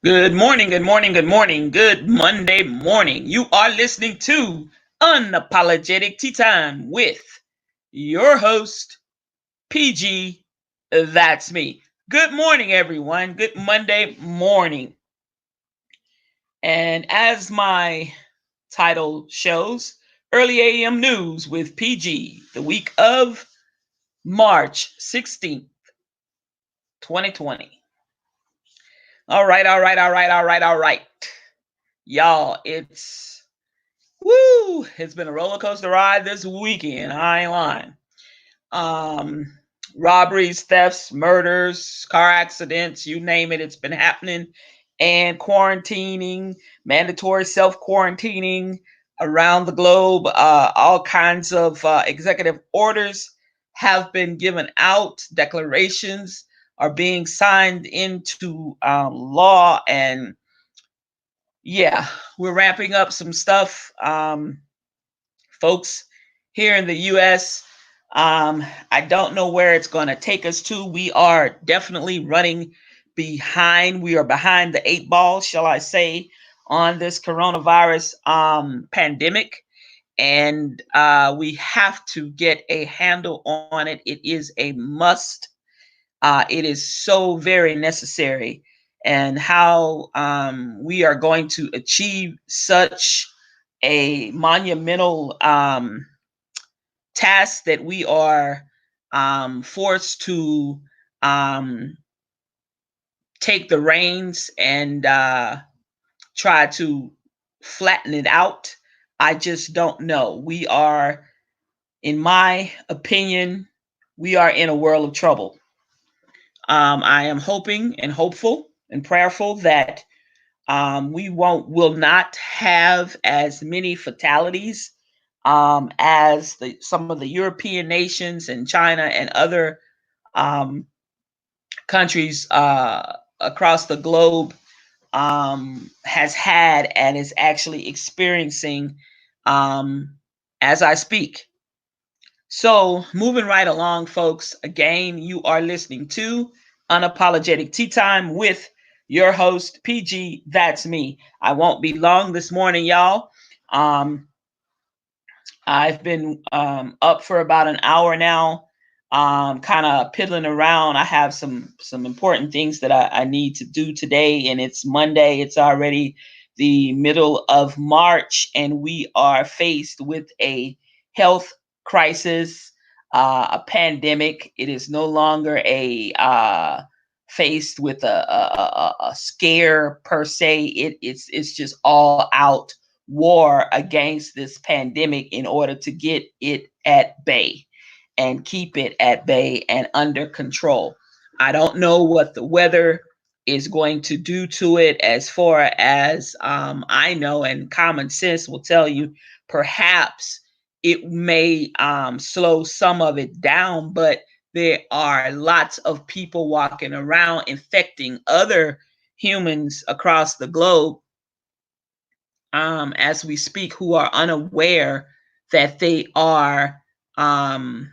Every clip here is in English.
Good morning, good morning, good morning, good Monday morning. You are listening to Unapologetic Tea Time with your host, PG. That's me. Good morning, everyone. Good Monday morning. And as my title shows, Early AM News with PG, the week of March 16th, 2020. All right. Y'all, it's been a roller coaster ride this weekend. I ain't lying. Um, Robberies, thefts, murders, car accidents, you name it, it's been happening. And quarantining, mandatory self quarantining around the globe. All kinds of executive orders have been given out. Declarations are being signed into law. And yeah, we're wrapping up some stuff. Folks here in the US. I don't know where it's going to take us to. We are definitely running behind. We are behind the eight ball, shall I say, on this coronavirus pandemic. And we have to get a handle on it. It is a must. It is so very necessary. And how we are going to achieve such a monumental task that we are forced to um, take the reins and try to flatten it out. I just don't know. We are, in my opinion, we are in a world of trouble. I am hoping and hopeful and prayerful that we will not have as many fatalities as some of the European nations and China and other um, countries across the globe has had and is actually experiencing as I speak. So, moving right along, folks, again, you are listening to Unapologetic Tea Time with your host, PG. That's me. I won't be long this morning, y'all. Um, I've been up for about an hour now, kind of piddling around. I have some important things that I need to do today, and it's Monday. It's already the middle of March, and we are faced with a health crisis, a pandemic. It is no longer a faced with a scare per se. It's just all out war against this pandemic in order to get it at bay and keep it at bay and under control. I don't know what the weather is going to do to it as far as I know, and common sense will tell you perhaps it may slow some of it down, but there are lots of people walking around infecting other humans across the globe as we speak who are unaware that they are um,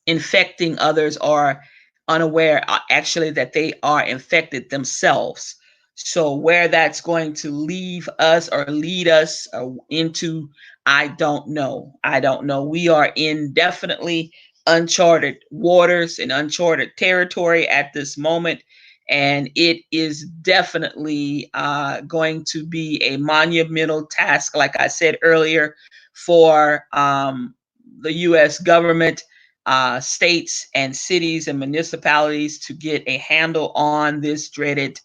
infecting others or unaware actually that they are infected themselves. So where that's going to leave us or lead us into, I don't know. I don't know. We are in definitely uncharted waters and uncharted territory at this moment. And it is definitely going to be a monumental task, like I said earlier, for the U.S. government, states and cities and municipalities to get a handle on this dreaded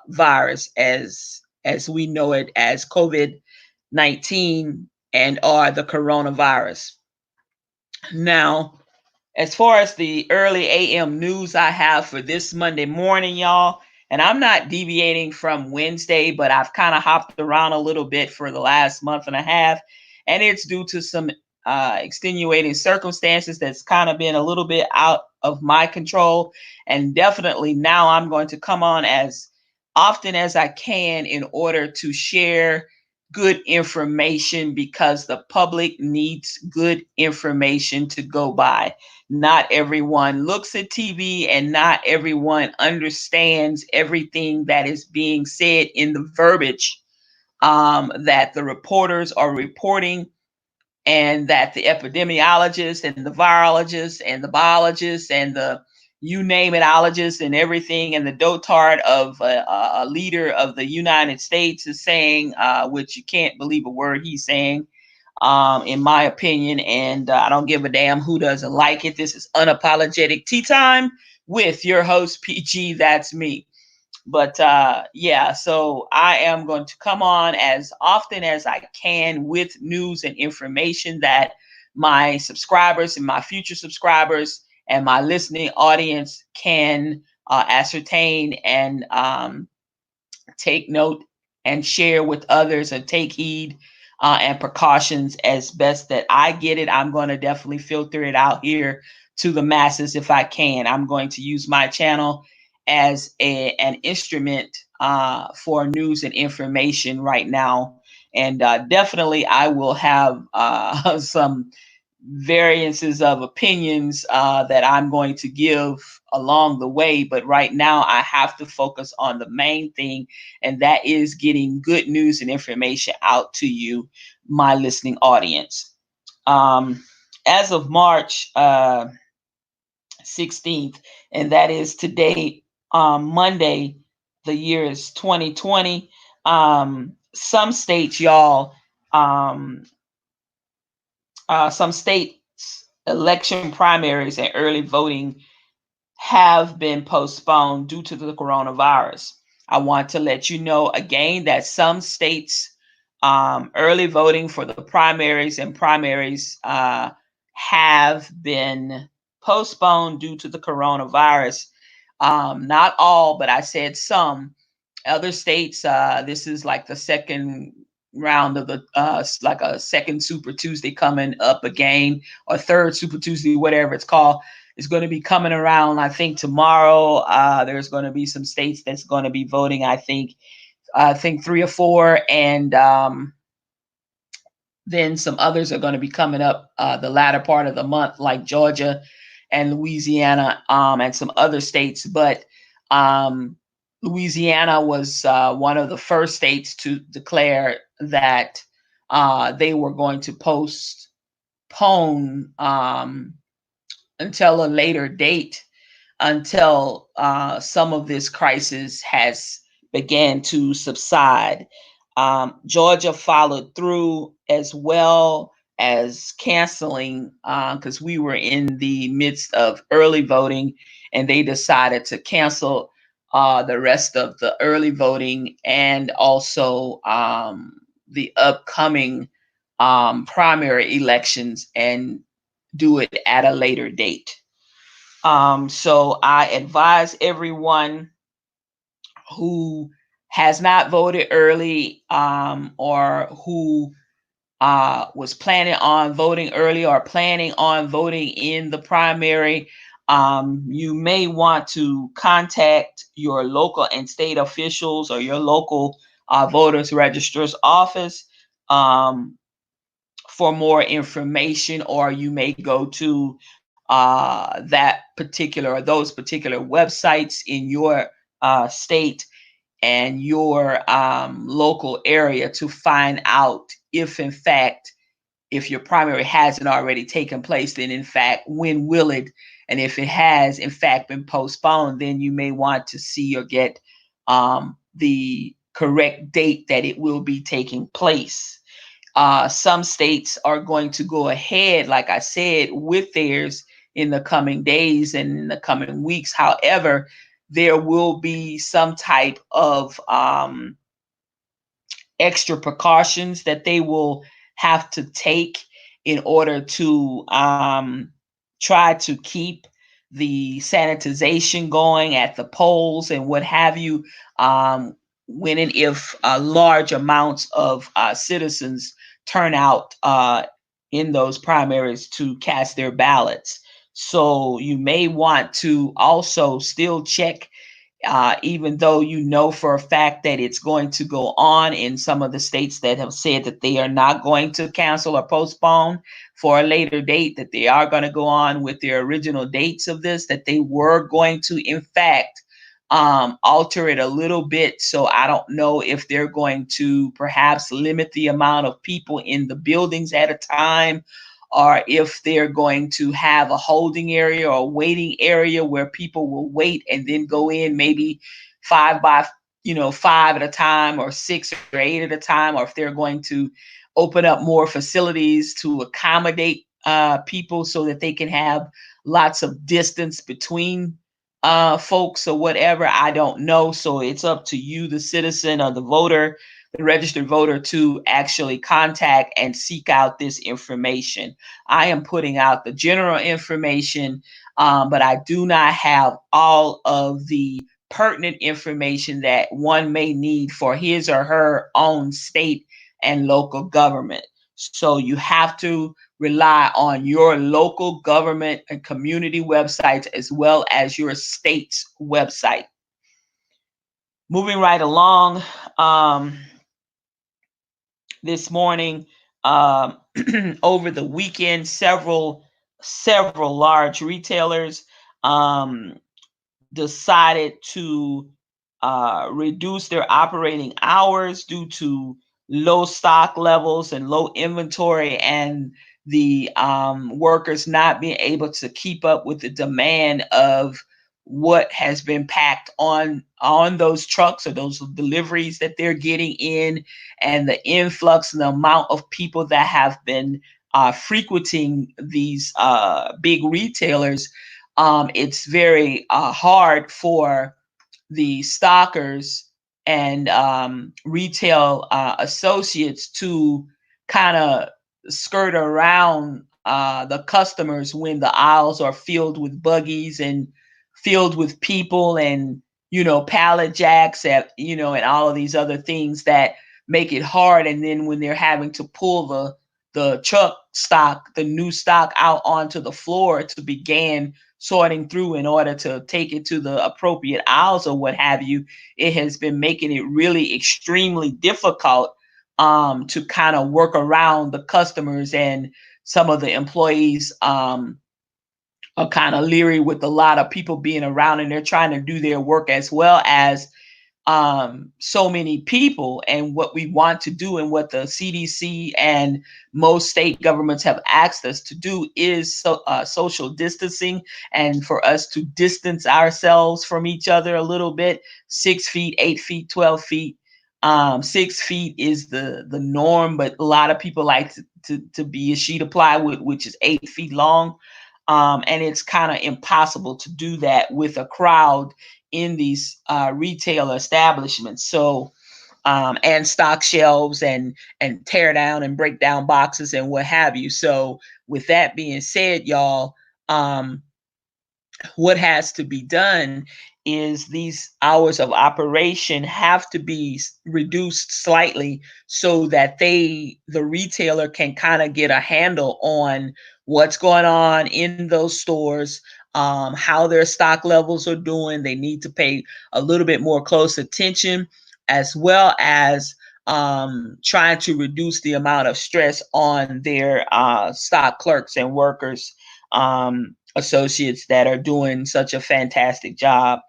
virus as we know it as COVID-19 and or the coronavirus. Now, as far as the early AM news I have for this Monday morning, y'all, and I'm not deviating from Wednesday, but I've kind of hopped around a little bit for the last month and a half, and it's due to some extenuating circumstances that's kind of been a little bit out of my control. And definitely now I'm going to come on as often as I can in order to share good information because the public needs good information to go by. Not everyone looks at TV and not everyone understands everything that is being said in the verbiage that the reporters are reporting, and that the epidemiologists and the virologists and the biologists and the you name it ologists and everything and the dotard of a leader of the United States is saying, which you can't believe a word he's saying, in my opinion. And I don't give a damn who doesn't like it. This is Unapologetic Tea Time with your host, PG. That's me. But yeah, so I am going to come on as often as I can with news and information that my subscribers and my future subscribers and my listening audience can ascertain and take note and share with others and take heed and precautions as best that I get it. I'm going to definitely filter it out here to the masses if I can. I'm going to use my channel as an instrument for news and information right now. And definitely I will have some variances of opinions that I'm going to give along the way. But right now, I have to focus on the main thing, and that is getting good news and information out to you, my listening audience. As of March 16th, and that is today, Monday, the year is 2020. Some states, y'all, some states' election primaries and early voting have been postponed due to the coronavirus. I want to let you know again that some states' early voting for the primaries have been postponed due to the coronavirus. Not all, but I said some. Other states, this is like the second round of the like a second Super Tuesday coming up again, or third Super Tuesday, whatever it's called, is going to be coming around. I think tomorrow there's going to be some states that's going to be voting. I think 3 or 4, and then some others are going to be coming up the latter part of the month, like Georgia and Louisiana, and some other states. But Louisiana was one of the first states to declare that they were going to postpone until a later date, until some of this crisis has began to subside. Georgia followed through as well as canceling, because we were in the midst of early voting, and they decided to cancel the rest of the early voting and also the upcoming primary elections and do it at a later date. So I advise everyone who has not voted early, or who was planning on voting early or planning on voting in the primary, you may want to contact your local and state officials or your local voters registrar's office for more information, or you may go to that particular or those particular websites in your state and your local area to find out if in fact, if your primary hasn't already taken place, then in fact, when will it? And if it has in fact been postponed, then you may want to see or get the correct date that it will be taking place. Some states are going to go ahead, like I said, with theirs in the coming days and in the coming weeks. However, there will be some type of extra precautions that they will have to take in order to try to keep the sanitization going at the polls and what have you, when and if large amounts of citizens turn out in those primaries to cast their ballots. So you may want to also still check even though you know for a fact that it's going to go on in some of the states that have said that they are not going to cancel or postpone for a later date, that they are going to go on with their original dates of this, that they were going to, in fact, alter it a little bit. So I don't know if they're going to perhaps limit the amount of people in the buildings at a time, or if they're going to have a holding area or a waiting area where people will wait and then go in maybe five at a time, or 6 or 8 at a time, or if they're going to open up more facilities to accommodate people so that they can have lots of distance between folks or whatever. I don't know. So it's up to you, the citizen or the voter, the registered voter, to actually contact and seek out this information. I am putting out the general information, but I do not have all of the pertinent information that one may need for his or her own state and local government. So you have to rely on your local government and community websites as well as your state's website. Moving right along, this morning, over the weekend, several large retailers um, decided to reduce their operating hours due to low stock levels and low inventory, and the workers not being able to keep up with the demand of what has been packed on those trucks or those deliveries that they're getting in, and the influx and the amount of people that have been frequenting these big retailers. It's very hard for the stockers and retail associates to kind of skirt around the customers when the aisles are filled with buggies and filled with people, and pallet jacks and all of these other things that make it hard. And then when they're having to pull the truck stock, the new stock, out onto the floor to begin sorting through in order to take it to the appropriate aisles or what have you, it has been making it really extremely difficult to kind of work around the customers, and some of the employees are kind of leery with a lot of people being around, and they're trying to do their work as well as so many people. And what we want to do, and what the CDC and most state governments have asked us to do, is social distancing, and for us to distance ourselves from each other a little bit. 6 feet, 8 feet, 12 feet. 6 feet is the norm, but a lot of people like to be a sheet of plywood, which is 8 feet long. And it's kind of impossible to do that with a crowd in these retail establishments. So, and stock shelves and tear down and break down boxes and what have you. So, with that being said, y'all, what has to be done is these hours of operation have to be reduced slightly, so that the retailer can kind of get a handle on what's going on in those stores, how their stock levels are doing. They need to pay a little bit more close attention, as well as trying to reduce the amount of stress on their stock clerks and workers, associates that are doing such a fantastic job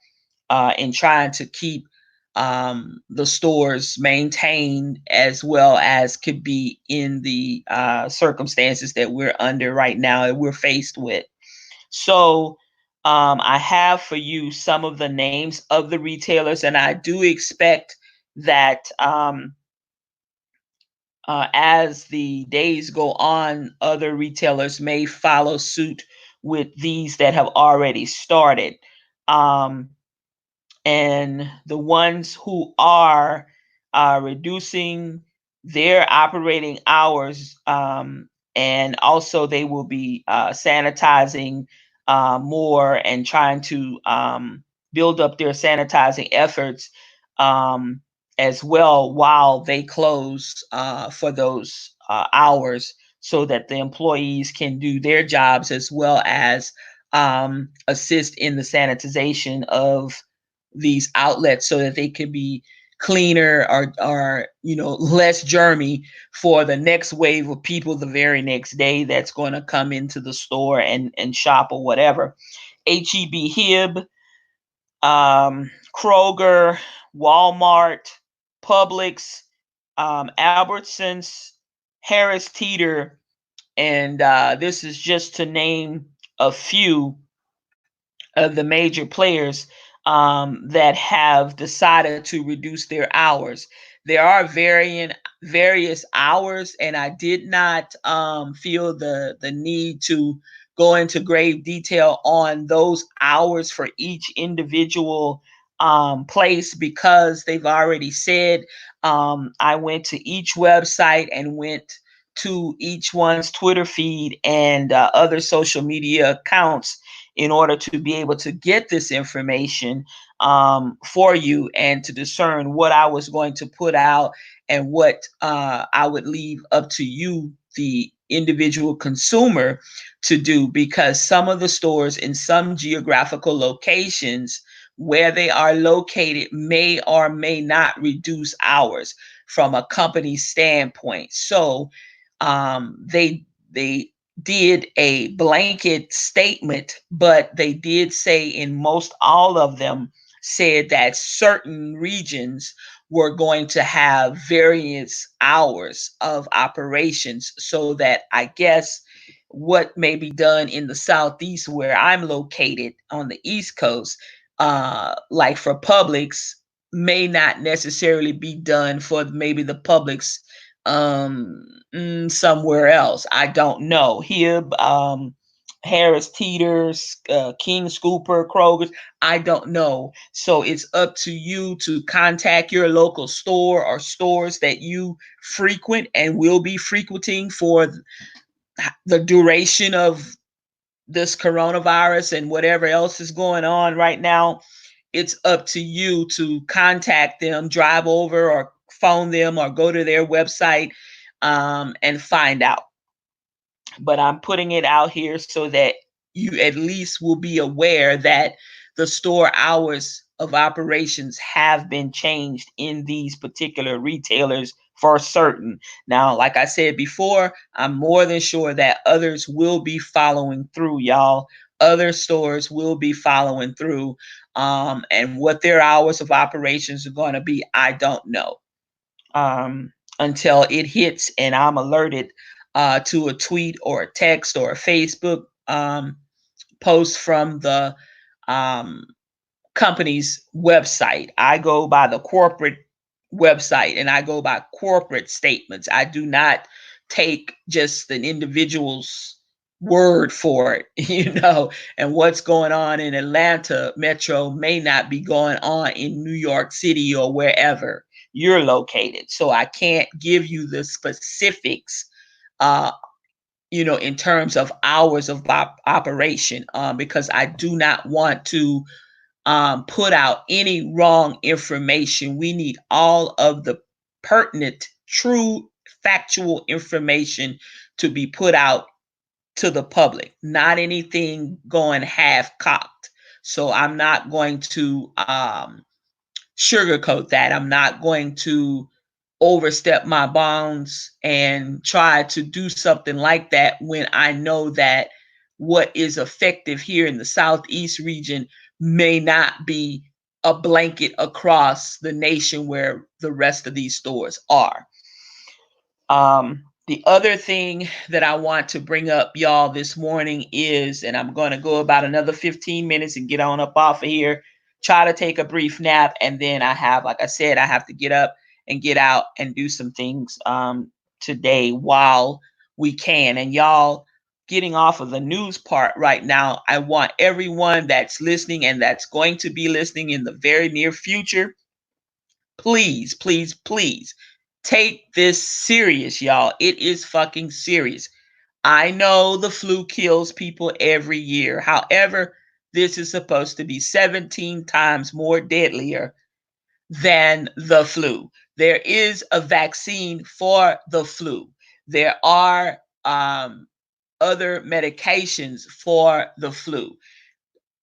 in trying to keep the stores maintained, as well as could be in the circumstances that we're under right now, that we're faced with. So I have for you some of the names of the retailers, and I do expect that as the days go on, other retailers may follow suit with these that have already started. Um, and the ones who are reducing their operating hours, and also they will be sanitizing more, and trying to build up their sanitizing efforts um, as well, while they close for those hours, so that the employees can do their jobs, as well as assist in the sanitization of these outlets so that they can be cleaner or less germy for the next wave of people the very next day that's going to come into the store and shop or whatever. HEB, Hib, Kroger, Walmart, Publix, Albertsons, Harris Teeter, and this is just to name a few of the major players that have decided to reduce their hours. There are various hours, and I did not feel the need to go into grave detail on those hours for each individual place because they've already said. I went to each website and went to each one's Twitter feed and other social media accounts in order to be able to get this information for you and to discern what I was going to put out and what I would leave up to you, the individual consumer, to do, because some of the stores in some geographical locations where they are located may or may not reduce hours from a company standpoint. So they did a blanket statement, but they did say in most all of them said that certain regions were going to have various hours of operations, so that I guess what may be done in the southeast where I'm located on the east coast, like for Publix, may not necessarily be done for maybe the Publix somewhere else. I don't know. Here, Harris Teeters, King Scooper, Kroger's, I don't know. So it's up to you to contact your local store or stores that you frequent and will be frequenting for the duration of this coronavirus and whatever else is going on right now. It's up to you to contact them, drive over or phone them or go to their website and find out. But I'm putting it out here so that you at least will be aware that the store hours of operations have been changed in these particular retailers for certain. Now, like I said before, I'm more than sure that others will be following through, y'all. Other stores will be following through. And what their hours of operations are going to be, I don't know until it hits and I'm alerted to a tweet or a text or a Facebook post from the um, company's website. I go by the corporate website and I go by corporate statements. I do not take just an individual's word for it, and what's going on in Atlanta metro may not be going on in New York City or wherever you're located. So I can't give you the specifics uh, in terms of hours of operation, because I do not want to put out any wrong information. We need all of the pertinent, true, factual information to be put out to the public, not anything going half cocked. So I'm not going to sugarcoat that. I'm not going to overstep my bounds and try to do something like that when I know that what is effective here in the Southeast region may not be a blanket across the nation where the rest of these stores are. The other thing that I want to bring up, y'all, this morning is, and I'm going to go about another 15 minutes and get on up off of here, try to take a brief nap, and then like I said, I have to get up and get out and do some things today while we can. And y'all, getting off of the news part right now, I want everyone that's listening and that's going to be listening in the very near future, please, please, please take this serious, y'all. It is fucking serious. I know the flu kills people every year. However, this is supposed to be 17 times more deadlier than the flu. There is a vaccine for the flu. There are other medications for the flu.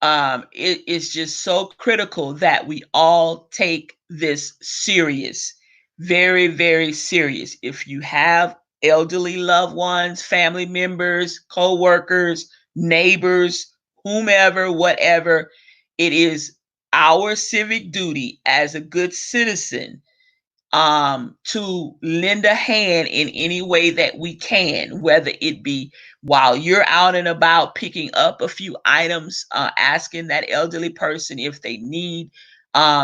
it is just so critical that we all take this serious, very, very serious. If you have elderly loved ones, family members, co-workers, neighbors, whomever, whatever, it is our civic duty as a good citizen to lend a hand in any way that we can, whether it be while you're out and about picking up a few items, asking that elderly person if they need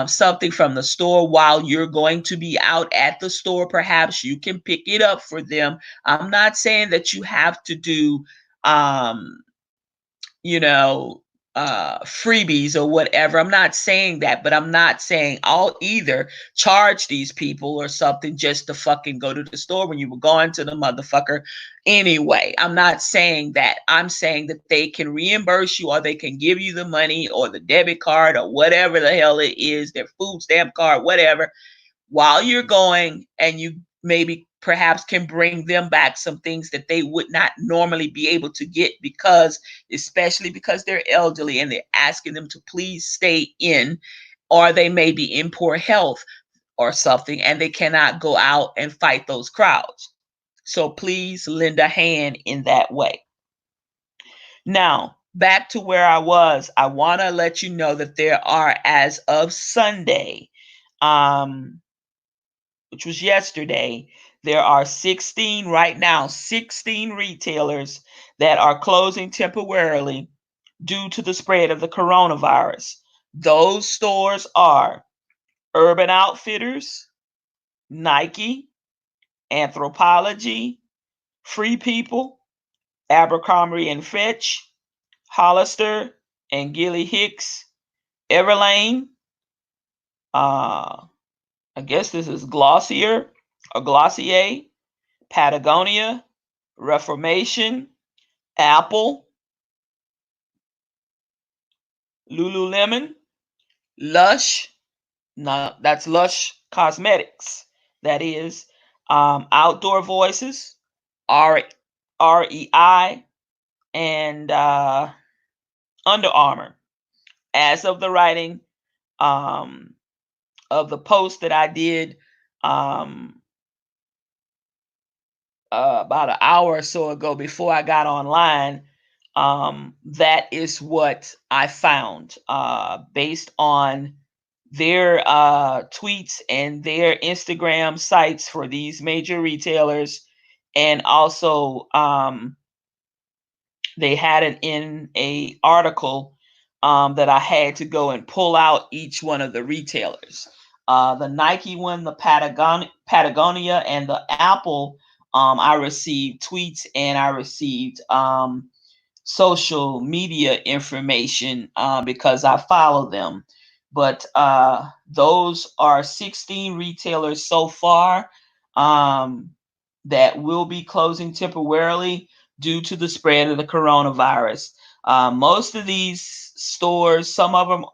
something from the store while you're going to be out at the store. Perhaps you can pick it up for them. I'm not saying that you have to do um, you know, freebies or whatever. I'm not saying that, but I'm not saying I'll either charge these people or something just to fucking go to the store when you were going to the motherfucker anyway. I'm not saying that. I'm saying that they can reimburse you or they can give you the money or the debit card or whatever the hell it is, their food stamp card, whatever, while you're going, and you maybe perhaps can bring them back some things that they would not normally be able to get, because especially because they're elderly and they're asking them to please stay in, or they may be in poor health or something and they cannot go out and fight those crowds. So please lend a hand in that way. Now, back to where I was, I want to let you know that there are, as of Sunday, which was yesterday, there are 16 right now, 16 retailers that are closing temporarily due to the spread of the coronavirus. Those stores are Urban Outfitters, Nike, Anthropologie, Free People, Abercrombie and Fitch, Hollister and Gilly Hicks, Everlane, I guess this is Glossier or Glossier, Patagonia, Reformation, Apple, Lululemon, Lush. No, that's Lush Cosmetics. That is Outdoor Voices, REI, and Under Armour. As of the writing um, of the post that I did about an hour or so ago before I got online, that is what I found based on their tweets and their Instagram sites for these major retailers. And also, they had it in a article that I had to go and pull out each one of the retailers. The Nike one, the Patagonia, and the Apple. I received tweets and I received social media information because I follow them. But those are 16 retailers so far that will be closing temporarily due to the spread of the coronavirus. Most of these stores, some of them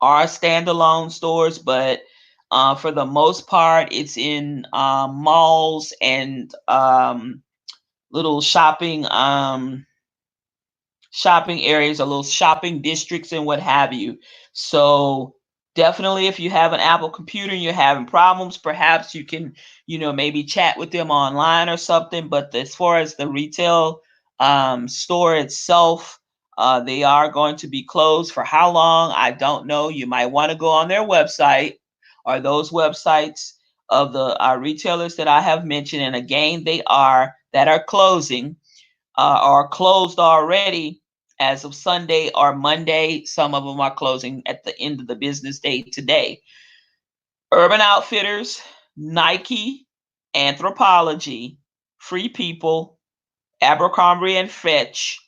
are standalone stores, but for the most part, it's in malls and little shopping areas or little shopping districts and what have you. So definitely, if you have an Apple computer and you're having problems, perhaps you can, maybe chat with them online or something. But as far as the retail store itself, they are going to be closed. For how long, I don't know. You might want to go on their website or those websites of the retailers that I have mentioned. And again, they are that are closing are closed already as of Sunday or Monday. Some of them are closing at the end of the business day today. Urban Outfitters, Nike, Anthropologie, Free People, Abercrombie and Fitch,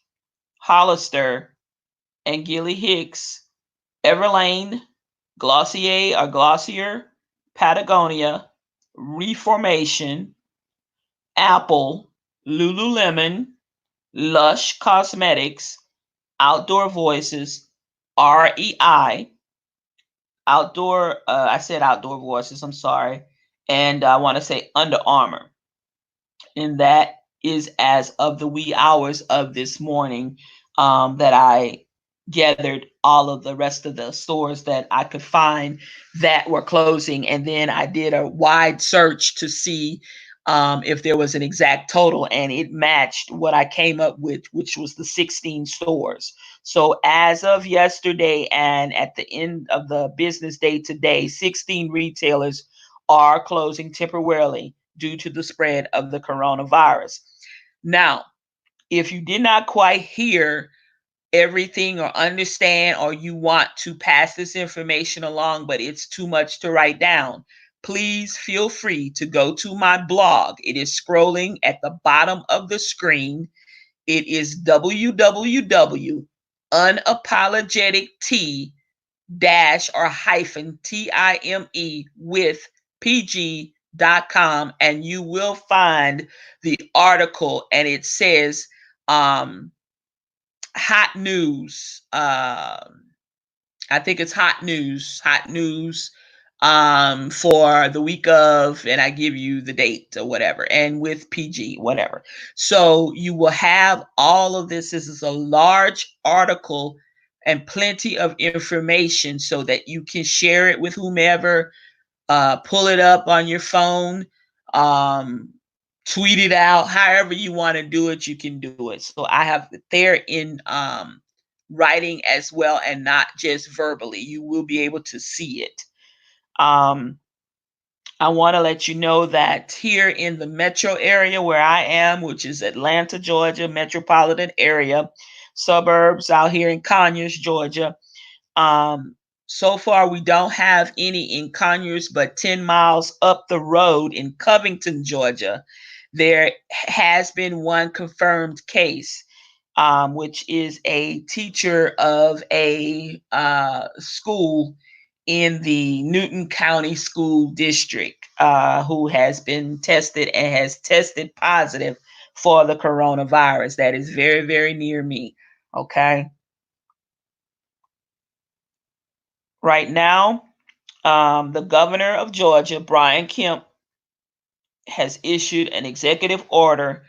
Hollister, and Gilly Hicks, Everlane, Glossier or Glossier, Patagonia, Reformation, Apple, Lululemon, Lush Cosmetics, Outdoor Voices, REI, I said Outdoor Voices, I'm sorry, and I want to say Under Armour. And that is as of the wee hours of this morning that I gathered all of the rest of the stores that I could find that were closing. And then I did a wide search to see if there was an exact total, and it matched what I came up with, which was the 16 stores. So as of yesterday and at the end of the business day today, 16 retailers are closing temporarily due to the spread of the coronavirus. Now, if you did not quite hear everything or understand, or you want to pass this information along, but it's too much to write down, please feel free to go to my blog. It is scrolling at the bottom of the screen. It is www.unapologetic dash or hyphen time with pg.com, and you will find the article, and it says hot news. I think it's hot news for the week of, and I give you the date or whatever, and with PG, whatever. So you will have all of this. This is a large article and plenty of information so that you can share it with whomever, pull it up on your phone, um, tweet it out, however you want to do it, you can do it. So I have it there in writing as well, and not just verbally. You will be able to see it. I want to let you know that here in the metro area where I am, which is Atlanta, Georgia, metropolitan area, suburbs out here in Conyers, Georgia, um, so far we don't have any in Conyers, but 10 miles up the road in Covington, Georgia, there has been one confirmed case, which is a teacher of a school in the Newton County School District, who has been tested and has tested positive for the coronavirus. That is very, very near me. Okay. Right now, the governor of Georgia, Brian Kemp, has issued an executive order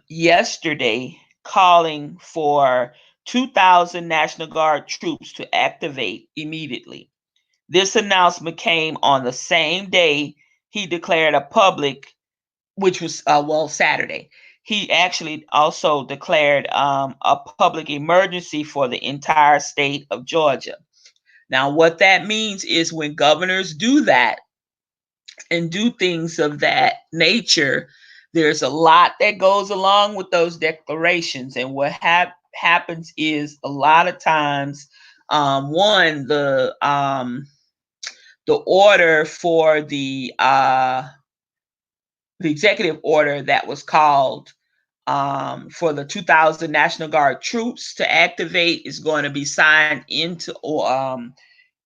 yesterday calling for 2,000 National Guard troops to activate immediately. This announcement came on the same day he declared a public, which was, Saturday. He actually also declared a public emergency for the entire state of Georgia. Now, what that means is when governors do that and do things of that nature, there's a lot that goes along with those declarations. And what happens is a lot of times, one, the order for the executive order that was called for the 2,000 National Guard troops to activate is going to be signed into law,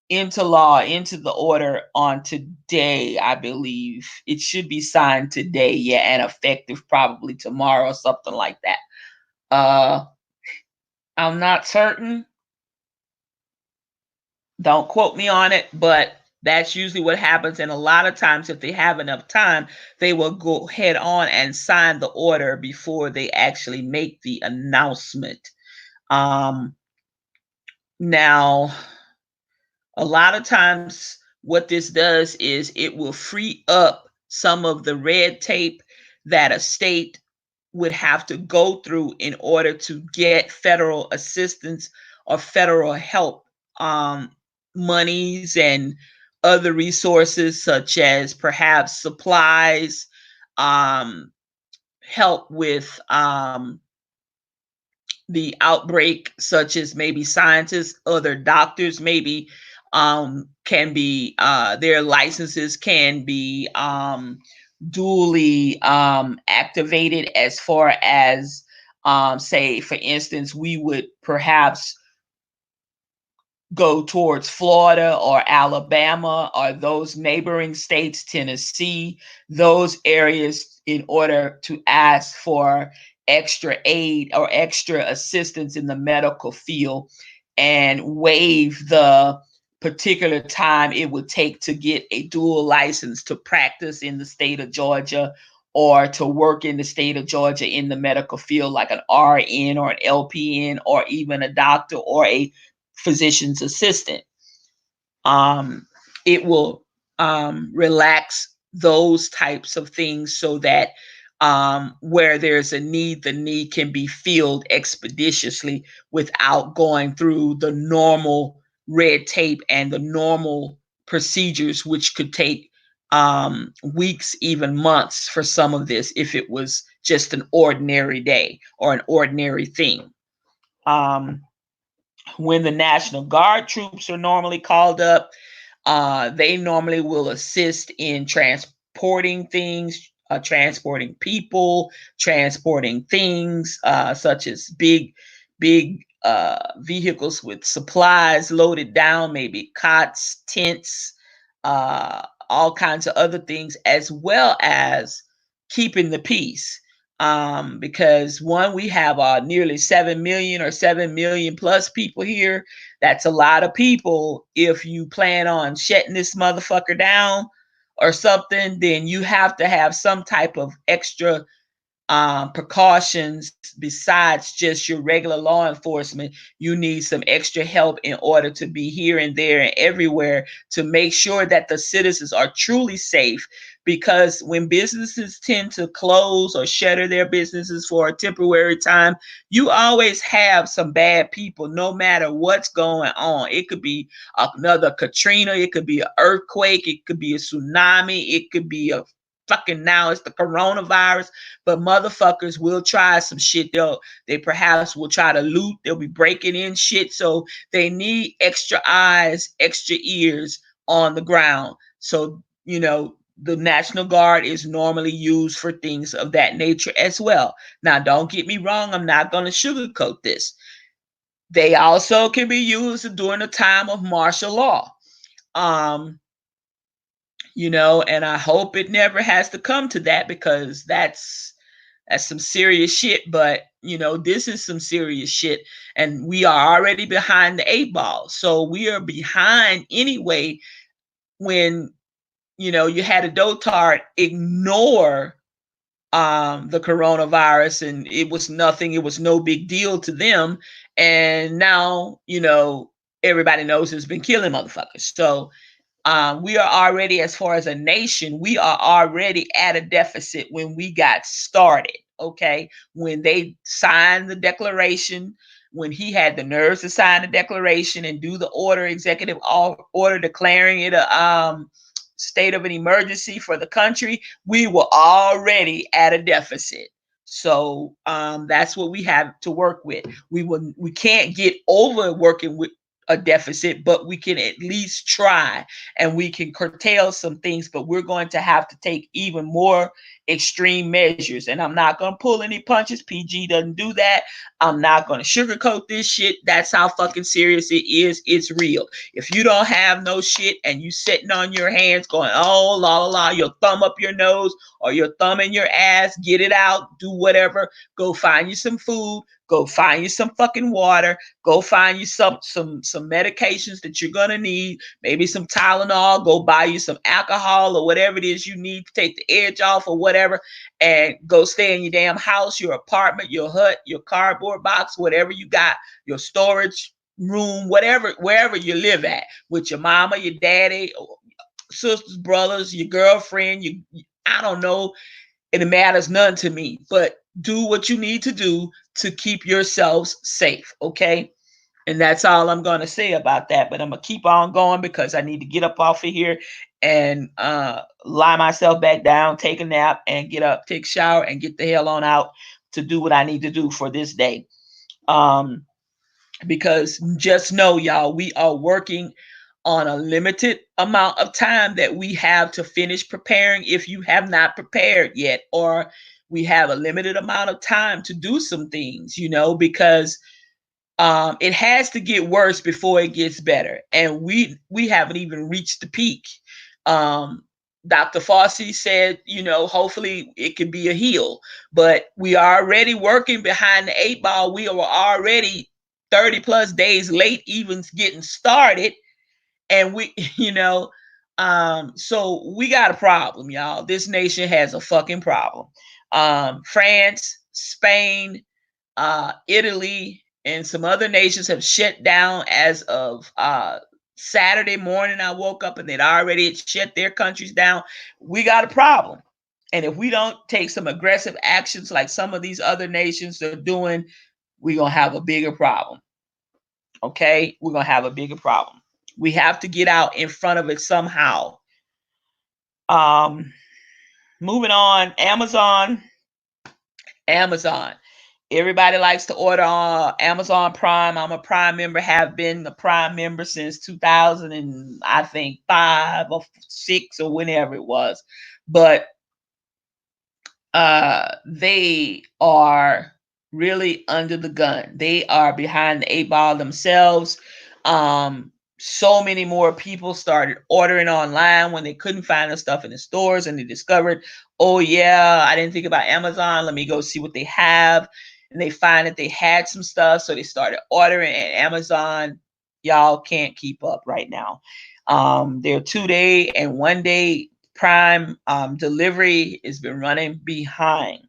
into the order on today, I believe. It should be signed today, yeah, and effective probably tomorrow or something like that. I'm not certain. Don't quote me on it, but that's usually what happens. And a lot of times, if they have enough time, they will go head on and sign the order before they actually make the announcement. Now, a lot of times, what this does is it will free up some of the red tape that a state would have to go through in order to get federal assistance or federal help, monies and other resources, such as perhaps supplies, help with the outbreak, such as maybe scientists, other doctors, maybe can be their licenses can be duly activated, as far as say, for instance, we would perhaps go towards Florida or Alabama or those neighboring states, Tennessee, those areas, in order to ask for extra aid or extra assistance in the medical field, and waive the particular time it would take to get a dual license to practice in the state of Georgia, or to work in the state of Georgia in the medical field, like an RN or an LPN, or even a doctor or a physician's assistant. It will relax those types of things so that where there's a need, the need can be filled expeditiously without going through the normal red tape and the normal procedures, which could take weeks, even months for some of this if it was just an ordinary day or an ordinary thing. When the National Guard troops are normally called up, they normally will assist in transporting things, transporting people, transporting things, such as big vehicles with supplies loaded down, maybe cots, tents, all kinds of other things, as well as keeping the peace. Because one, we have nearly 7 million or 7 million plus people here. That's a lot of people. If you plan on shutting this motherfucker down or something, then you have to have some type of extra precautions besides just your regular law enforcement. You need some extra help in order to be here and there and everywhere to make sure that the citizens are truly safe. Because when businesses tend to close or shutter their businesses for a temporary time, you always have some bad people, no matter what's going on. It could be another Katrina, it could be an earthquake, it could be a tsunami, it could be a fucking, now it's the coronavirus, but motherfuckers will try some shit. They perhaps will try to loot. They'll be breaking in shit. So they need extra eyes, extra ears on the ground. So, the National Guard is normally used for things of that nature as well. Now, don't get me wrong. I'm not going to sugarcoat this. They also can be used during a time of martial law. And I hope it never has to come to that, because that's some serious shit. But this is some serious shit, and we are already behind the 8 ball. So we are behind anyway. When you had a dotard ignore the coronavirus, and it was nothing, it was no big deal to them, and now everybody knows it's been killing motherfuckers. So we are already, as far as a nation, we are already at a deficit when we got started. Okay, when they signed the declaration, when he had the nerves to sign the declaration and do the executive order declaring it a state of an emergency for the country, we were already at a deficit. So that's what we have to work with. We can't get over working with a deficit, but we can at least try, and we can curtail some things. But we're going to have to take even more extreme measures. And I'm not going to pull any punches. PG doesn't do that. I'm not going to sugarcoat this shit. That's how fucking serious it is. It's real. If you don't have no shit and you sitting on your hands going, oh, la la la, your thumb up your nose or your thumb in your ass, get it out, do whatever. Go find you some food. Go find you some fucking water. Go find you some medications that you're gonna need. Maybe some Tylenol. Go buy you some alcohol or whatever it is you need to take the edge off or whatever. And go stay in your damn house, your apartment, your hut, your cardboard box, whatever you got, your storage room, whatever, wherever you live at, with your mama, your daddy, sisters, brothers, your girlfriend. I don't know. It matters none to me. But do what you need to do to keep yourselves safe, okay? And that's all I'm going to say about that. But I'm going to keep on going, because I need to get up off of here and lie myself back down, take a nap, and get up, take a shower, and get the hell on out to do what I need to do for this day. Because just know, y'all, we are working on a limited amount of time that we have to finish preparing if you have not prepared yet, or we have a limited amount of time to do some things, because it has to get worse before it gets better. And we haven't even reached the peak. Dr. Fauci said, hopefully it can be a heal, but we are already working behind the 8 ball. We are already 30 plus days late even getting started. And we, So we got a problem, y'all. This nation has a fucking problem. France, Spain, Italy, and some other nations have shut down as of Saturday morning. I woke up and they'd already shut their countries down. We got a problem. And if we don't take some aggressive actions like some of these other nations are doing, we're going to have a bigger problem. Okay? We're going to have a bigger problem. We have to get out in front of it somehow. Moving on, Amazon. Everybody likes to order on Amazon Prime. I'm a Prime member, have been a Prime member since 2000 and I think 5 or 6 or whenever it was. But they are really under the gun. They are behind the 8 ball themselves. So many more people started ordering online when they couldn't find the stuff in the stores, and they discovered, oh yeah, I didn't think about Amazon. Let me go see what they have. And they find that they had some stuff, so they started ordering, and Amazon, y'all can't keep up right now. Their 2-day and 1-day Prime delivery has been running behind.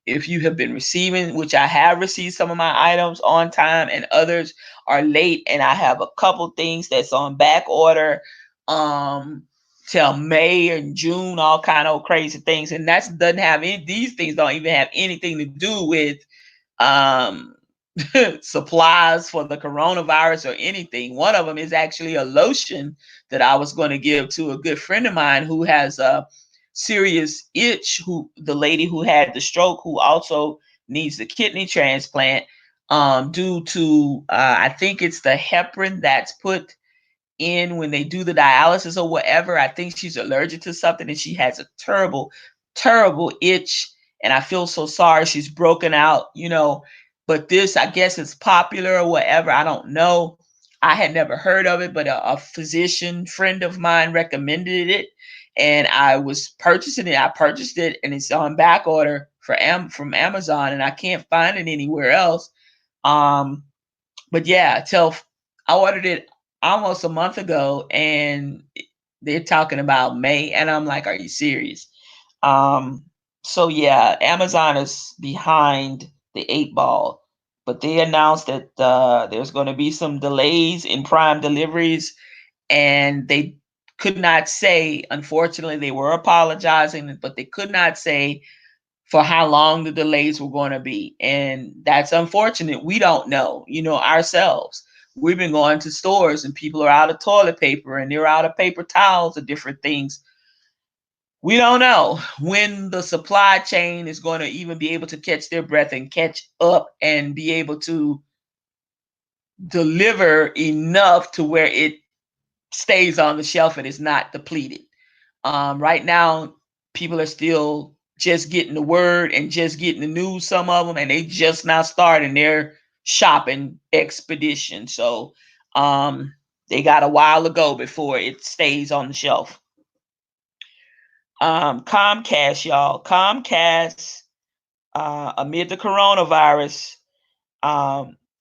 If you have been receiving, which I have received some of my items on time and others are late, and I have a couple things that's on back order till May and June, all kind of crazy things. And that doesn't have any, these things don't even have anything to do with supplies for the coronavirus or anything. One of them is actually a lotion that I was going to give to a good friend of mine who has a serious itch, who the lady who had the stroke, who also needs the kidney transplant due to I think it's the heparin that's put in when they do the dialysis or whatever. I think she's allergic to something and she has a terrible itch, and I feel so sorry. She's broken out, but this, I guess it's popular or whatever. I don't know. I had never heard of it, but a physician friend of mine recommended it, and I was purchasing it. I purchased it, and it's on back order from Amazon, and I can't find it anywhere else. But yeah, till I ordered it almost a month ago, and they're talking about May, and I'm like, are you serious? So yeah, Amazon is behind the 8 ball, but they announced that there's going to be some delays in Prime deliveries, and they could not say, unfortunately, they were apologizing, but they could not say for how long the delays were going to be. And that's unfortunate. We don't know, ourselves. We've been going to stores and people are out of toilet paper and they're out of paper towels and different things. We don't know when the supply chain is going to even be able to catch their breath and catch up and be able to deliver enough to where it stays on the shelf and is not depleted. Right now, people are still just getting the word and just getting the news, some of them, and they just now starting their shopping expedition. So they got a while to go before it stays on the shelf. Comcast, y'all. Comcast, amid the coronavirus,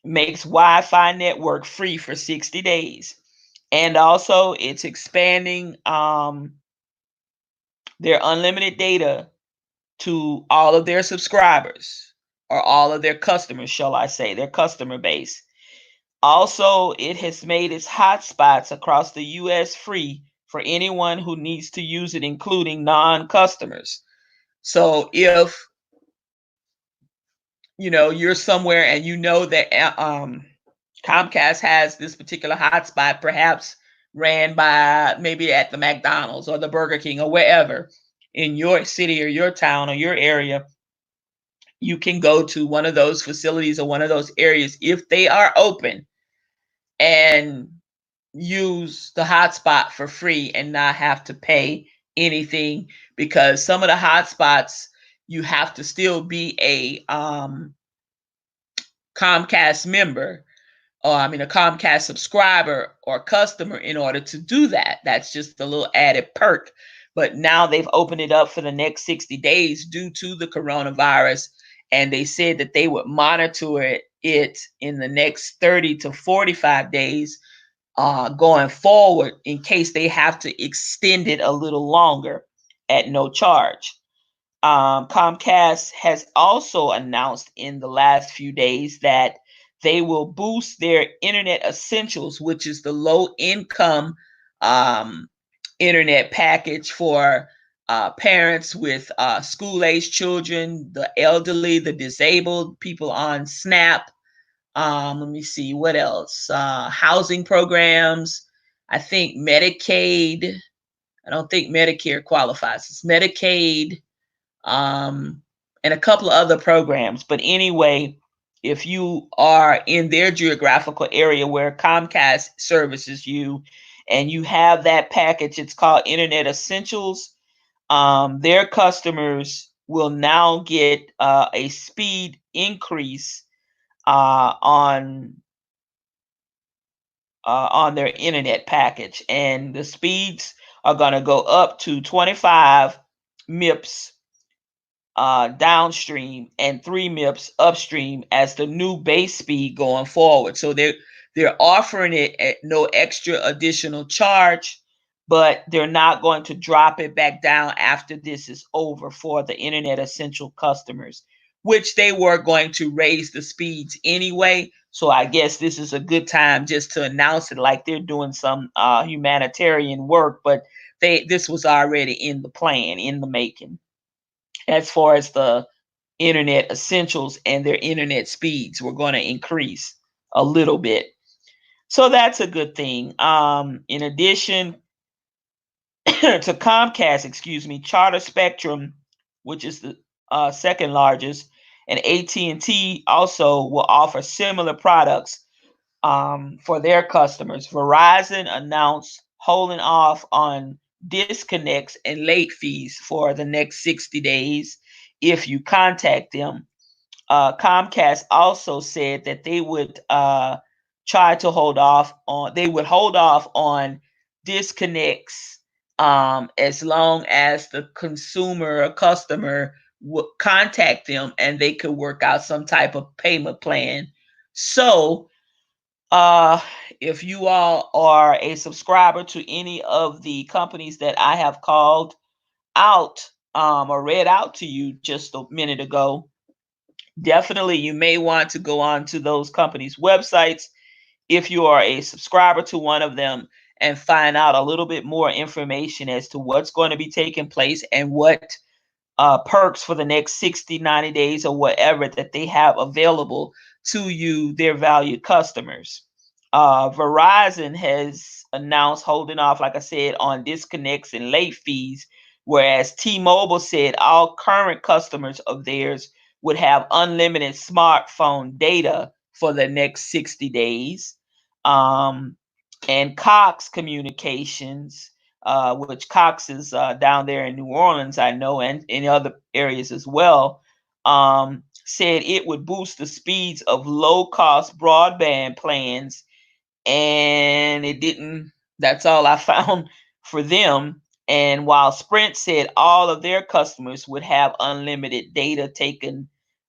makes Wi-Fi network free for 60 days. And also it's expanding their unlimited data to all of their subscribers, or all of their customers, shall I say, their customer base. Also, it has made its hotspots across the US free for anyone who needs to use it, including non-customers. So if you're somewhere and that Comcast has this particular hotspot, perhaps ran by maybe at the McDonald's or the Burger King or wherever in your city or your town or your area, you can go to one of those facilities or one of those areas if they are open and use the hotspot for free and not have to pay anything, because some of the hotspots you have to still be a Comcast member, or a Comcast subscriber or customer in order to do that. That's just a little added perk. But now they've opened it up for the next 60 days due to the coronavirus. And they said that they would monitor it in the next 30 to 45 days going forward in case they have to extend it a little longer at no charge. Comcast has also announced in the last few days that they will boost their Internet Essentials, which is the low income um, internet package for parents with school age children, the elderly, the disabled, people on SNAP. Let me see what else. Housing programs. I think Medicaid. I don't think Medicare qualifies. It's Medicaid, um, and a couple of other programs. But anyway, if you are in their geographical area where Comcast services you and you have that package, it's called Internet Essentials. Their customers will now get a speed increase on their internet package, and the speeds are going to go up to 25 MIPS downstream and 3 MIPS upstream as the new base speed going forward. So they're offering it at no extra additional charge, but they're not going to drop it back down after this is over for the Internet Essential customers, which they were going to raise the speeds anyway. So I guess this is a good time just to announce it, like they're doing some humanitarian work, but this was already in the plan, in the making, as far as the Internet Essentials and their internet speeds were going to increase a little bit. So that's a good thing. In addition to Comcast, Charter Spectrum, which is the second largest, and AT&T also will offer similar products for their customers. Verizon announced holding off on disconnects and late fees for the next 60 days if you contact them. Comcast also said that they would try to hold off on disconnects as long as the consumer or customer would contact them and they could work out some type of payment plan. So uh, if you all are a subscriber to any of the companies that I have called out or read out to you just a minute ago, definitely you may want to go on to those companies' websites if you are a subscriber to one of them and find out a little bit more information as to what's going to be taking place and what perks for the next 60, 90 days or whatever that they have available to you, their valued customers. Verizon has announced holding off, like I said, on disconnects and late fees, whereas T-Mobile said all current customers of theirs would have unlimited smartphone data for the next 60 days. And Cox Communications, which Cox is down there in New Orleans, I know, and in other areas as well, said it would boost the speeds of low-cost broadband plans, and it didn't. That's all I found for them. And while Sprint said all of their customers would have unlimited data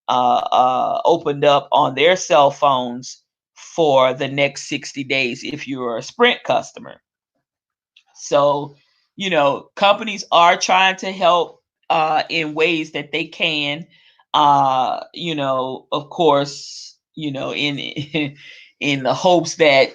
opened up on their cell phones for the next 60 days if you're a Sprint customer. So, companies are trying to help in ways that they can. Of course, in in the hopes that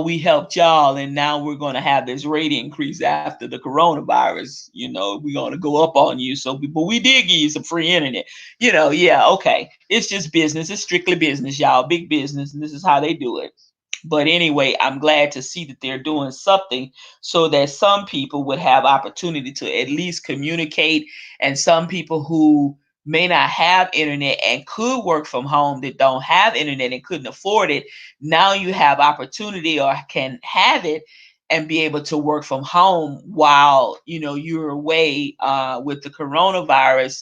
we helped y'all and now we're going to have this rate increase after the coronavirus. We're going to go up on you. So, but we did give you some free internet. Yeah, okay. It's just business. It's strictly business, y'all. Big business, and this is how they do it. But anyway, I'm glad to see that they're doing something so that some people would have opportunity to at least communicate, and some people who may not have internet and could work from home that don't have internet and couldn't afford it, now you have opportunity or can have it and be able to work from home while you're away with the coronavirus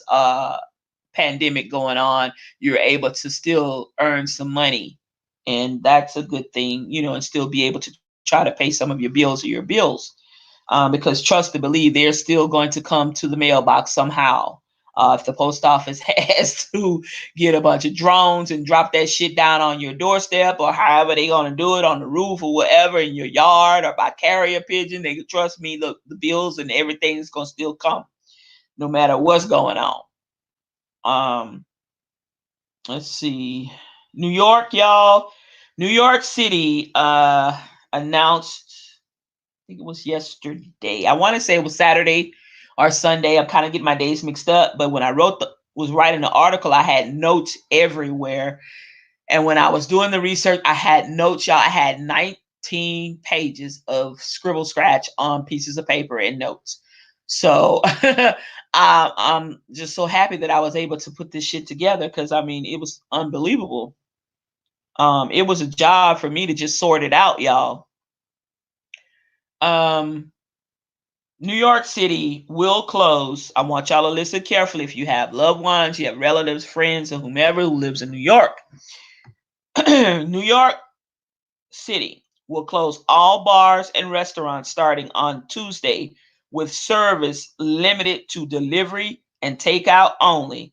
pandemic going on. You're able to still earn some money, and that's a good thing, and still be able to try to pay some of your bills, because trust and believe they're still going to come to the mailbox somehow. If the post office has to get a bunch of drones and drop that shit down on your doorstep, or however they gonna do it, on the roof or whatever, in your yard, or by carrier pigeon, they trust me, look, the bills and everything is gonna still come no matter what's going on. Let's see. New York, y'all. New York City announced, I think it was yesterday. I want to say it was Saturday or Sunday. I'm kind of getting my days mixed up, but when I was writing the article, I had notes everywhere. And when I was doing the research, I had notes, y'all. I had 19 pages of scribble scratch on pieces of paper and notes. So I'm just so happy that I was able to put this shit together, because I mean, it was unbelievable. It was a job for me to just sort it out, y'all. New York City will close. I want y'all to listen carefully. If you have loved ones, you have relatives, friends, or whomever who lives in New York, New York City will close all bars and restaurants starting on Tuesday, with service limited to delivery and takeout only,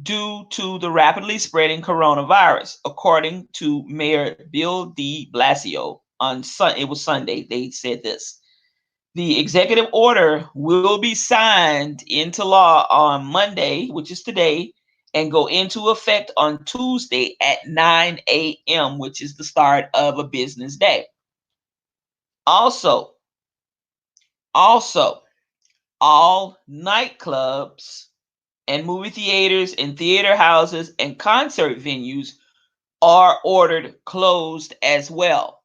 due to the rapidly spreading coronavirus, according to Mayor Bill de Blasio. It was Sunday, they said this. The executive order will be signed into law on Monday, which is today, and go into effect on Tuesday at 9 a.m., which is the start of a business day. Also, all nightclubs and movie theaters and theater houses and concert venues are ordered closed as well.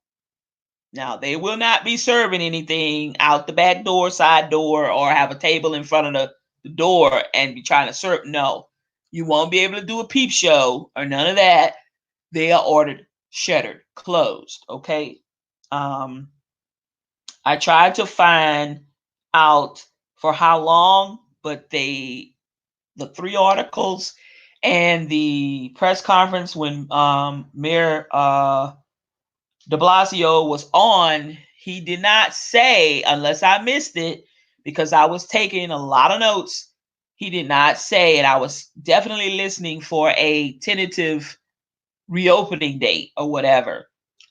Now, they will not be serving anything out the back door, side door, or have a table in front of the door and be trying to serve. No, you won't be able to do a peep show or none of that. They are ordered shuttered, closed. Okay. I tried to find out for how long, but the 3 articles and the press conference when Mayor de Blasio was on, he did not say, unless I missed it, because I was taking a lot of notes. He did not say, and I was definitely listening for a tentative reopening date or whatever,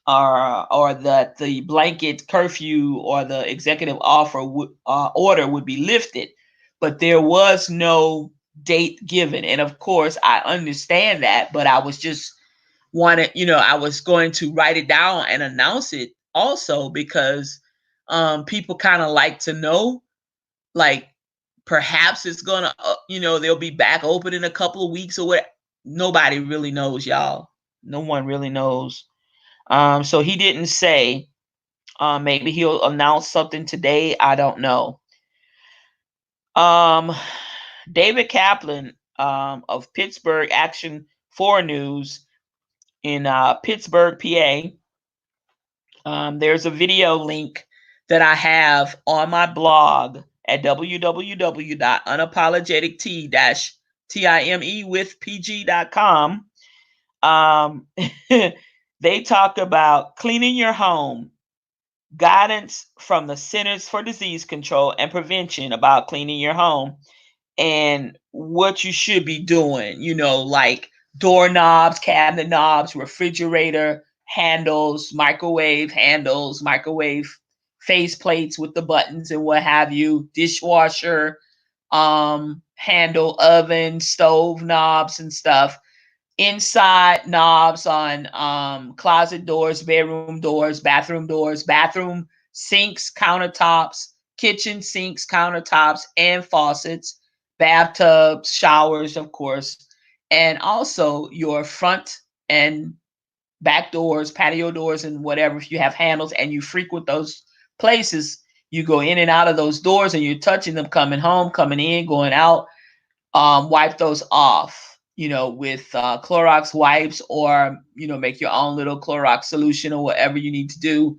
or that the blanket curfew or the executive order would be lifted, but there was no date given. And of course, I understand that, but I was just I was going to write it down and announce it also, because people kind of like to know, like, perhaps it's gonna, they'll be back open in a couple of weeks or what. Nobody really knows, y'all. No one really knows. So he didn't say. Maybe he'll announce something today. I don't know. David Kaplan of Pittsburgh Action 4 News in Pittsburgh, PA. There's a video link that I have on my blog at www.unapologetic-timewithpg.com. They talk about cleaning your home, guidance from the Centers for Disease Control and Prevention about cleaning your home, and what you should be doing, like doorknobs, cabinet knobs, refrigerator handles, microwave handles, microwave face plates with the buttons and what have you, dishwasher handle, oven, stove knobs and stuff, inside knobs on closet doors, bedroom doors, bathroom sinks, countertops, kitchen sinks, countertops, and faucets, bathtubs, showers, of course, and also your front and back doors, patio doors, and whatever. If you have handles and you frequent those places, you go in and out of those doors and you're touching them, coming home, coming in, going out. Wipe those off, with Clorox wipes, or, make your own little Clorox solution or whatever you need to do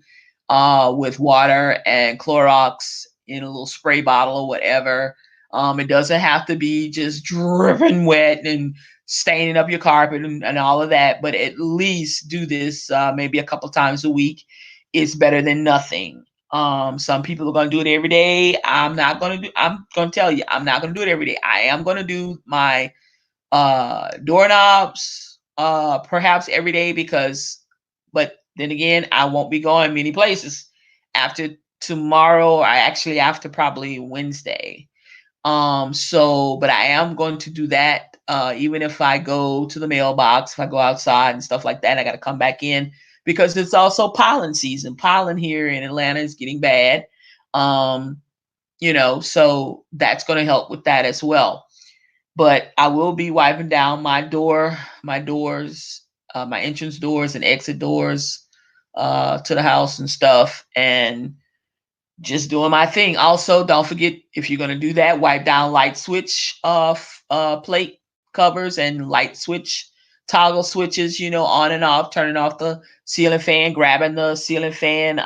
with water and Clorox in a little spray bottle or whatever. It doesn't have to be just dripping wet and staining up your carpet and all of that, but at least do this maybe a couple times a week. It's better than nothing. Some people are gonna do it every day. I'm gonna tell you, I'm not gonna do it every day. I am gonna do my doorknobs perhaps every day, but then again, I won't be going many places after tomorrow, or actually after probably Wednesday. But I am going to do that. Even if I go to the mailbox, if I go outside and stuff like that, I got to come back in because it's also pollen season. Pollen here in Atlanta is getting bad. Um, so that's going to help with that as well. But I will be wiping down my doors, my entrance doors and exit doors to the house and stuff, and just doing my thing. Also, don't forget, if you're gonna do that, wipe down light switch plate covers and light switch toggle switches, on and off, turning off the ceiling fan, grabbing the ceiling fan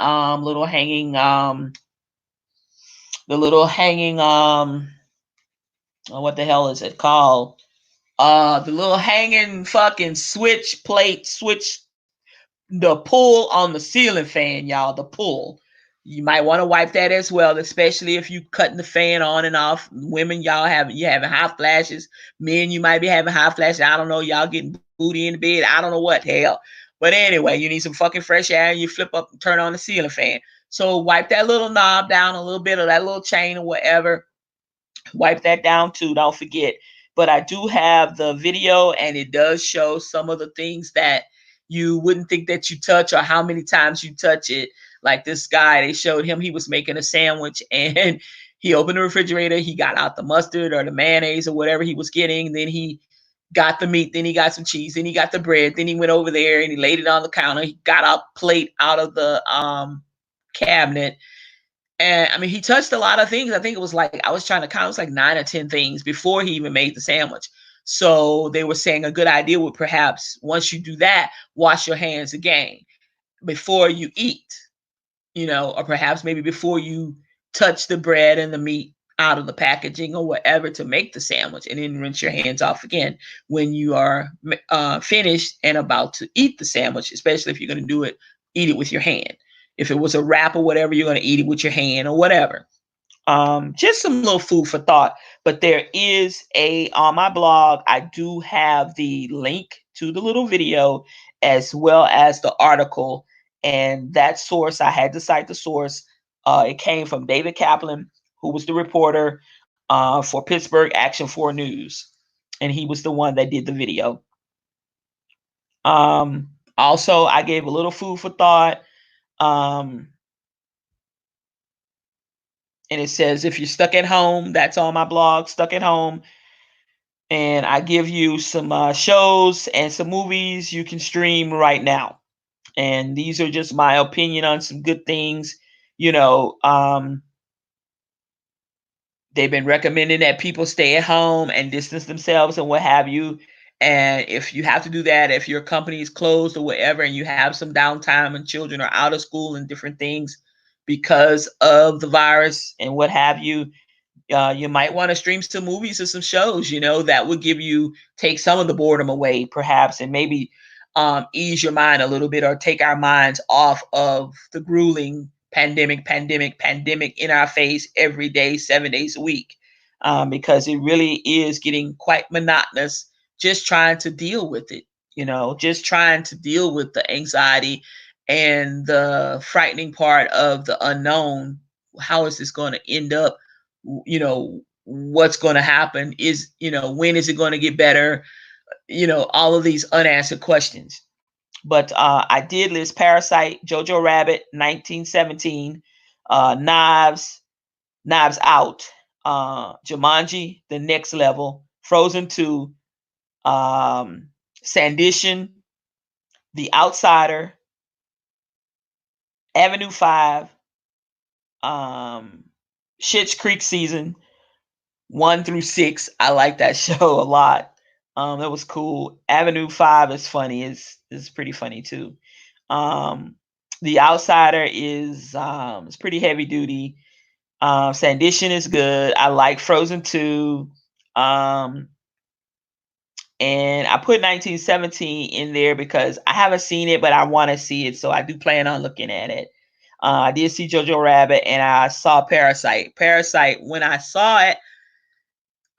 little hanging the little hanging what the hell is it called? The little hanging fucking switch, the pull on the ceiling fan, y'all, the pull. You might want to wipe that as well, especially if you cutting the fan on and off. Women, you having hot flashes. Men, you might be having hot flashes. I don't know, y'all getting booty in the bed. I don't know what hell. But anyway, you need some fucking fresh air, and you flip up and turn on the ceiling fan. So wipe that little knob down, a little bit of that little chain or whatever. Wipe that down too, don't forget. But I do have the video, and it does show some of the things that you wouldn't think that you touch, or how many times you touch it. Like this guy, they showed him, he was making a sandwich, and he opened the refrigerator, he got out the mustard or the mayonnaise or whatever he was getting, then he got the meat, then he got some cheese, then he got the bread, then he went over there and he laid it on the counter, he got a plate out of the cabinet. And I mean, he touched a lot of things. I think it was like, I was trying to count, it was like 9 or 10 things before he even made the sandwich. So they were saying a good idea would perhaps, once you do that, wash your hands again before you eat, or perhaps maybe before you touch the bread and the meat out of the packaging or whatever to make the sandwich, and then rinse your hands off again when you are finished and about to eat the sandwich, especially if you're going to eat it with your hand. If it was a wrap or whatever, you're going to eat it with your hand or whatever. Just some little food for thought. But there is on my blog, I do have the link to the little video as well as the article. And that source, I had to cite the source. It came from David Kaplan, who was the reporter for Pittsburgh Action 4 News. And he was the one that did the video. Also, I gave a little food for thought. And it says, if you're stuck at home, that's on my blog, Stuck at Home. And I give you some shows and some movies you can stream right now. And these are just my opinion on some good things. They've been recommending that people stay at home and distance themselves and what have you. And if you have to do that, if your company is closed or whatever, and you have some downtime and children are out of school and different things because of the virus and what have you, you might want to stream some movies or some shows, that would take some of the boredom away, perhaps, and maybe ease your mind a little bit, or take our minds off of the grueling pandemic in our face every day, 7 days a week, because it really is getting quite monotonous just trying to deal with it, just trying to deal with the anxiety and the frightening part of the unknown. How is this going to end up? What's going to happen is, when is it going to get better? All of these unanswered questions. But I did list Parasite, Jojo Rabbit, 1917, Knives Out, Jumanji, The Next Level, Frozen 2, Sandition, The Outsider, Avenue 5, Schitt's Creek season 1 through 6. I like that show a lot. That was cool. Avenue 5 is funny. It's pretty funny too. The Outsider is it's pretty heavy duty. Sandition is good. I like Frozen 2. And I put 1917 in there because I haven't seen it, but I want to see it, so I do plan on looking at it. I did see Jojo Rabbit, and I saw Parasite. Parasite, when I saw it,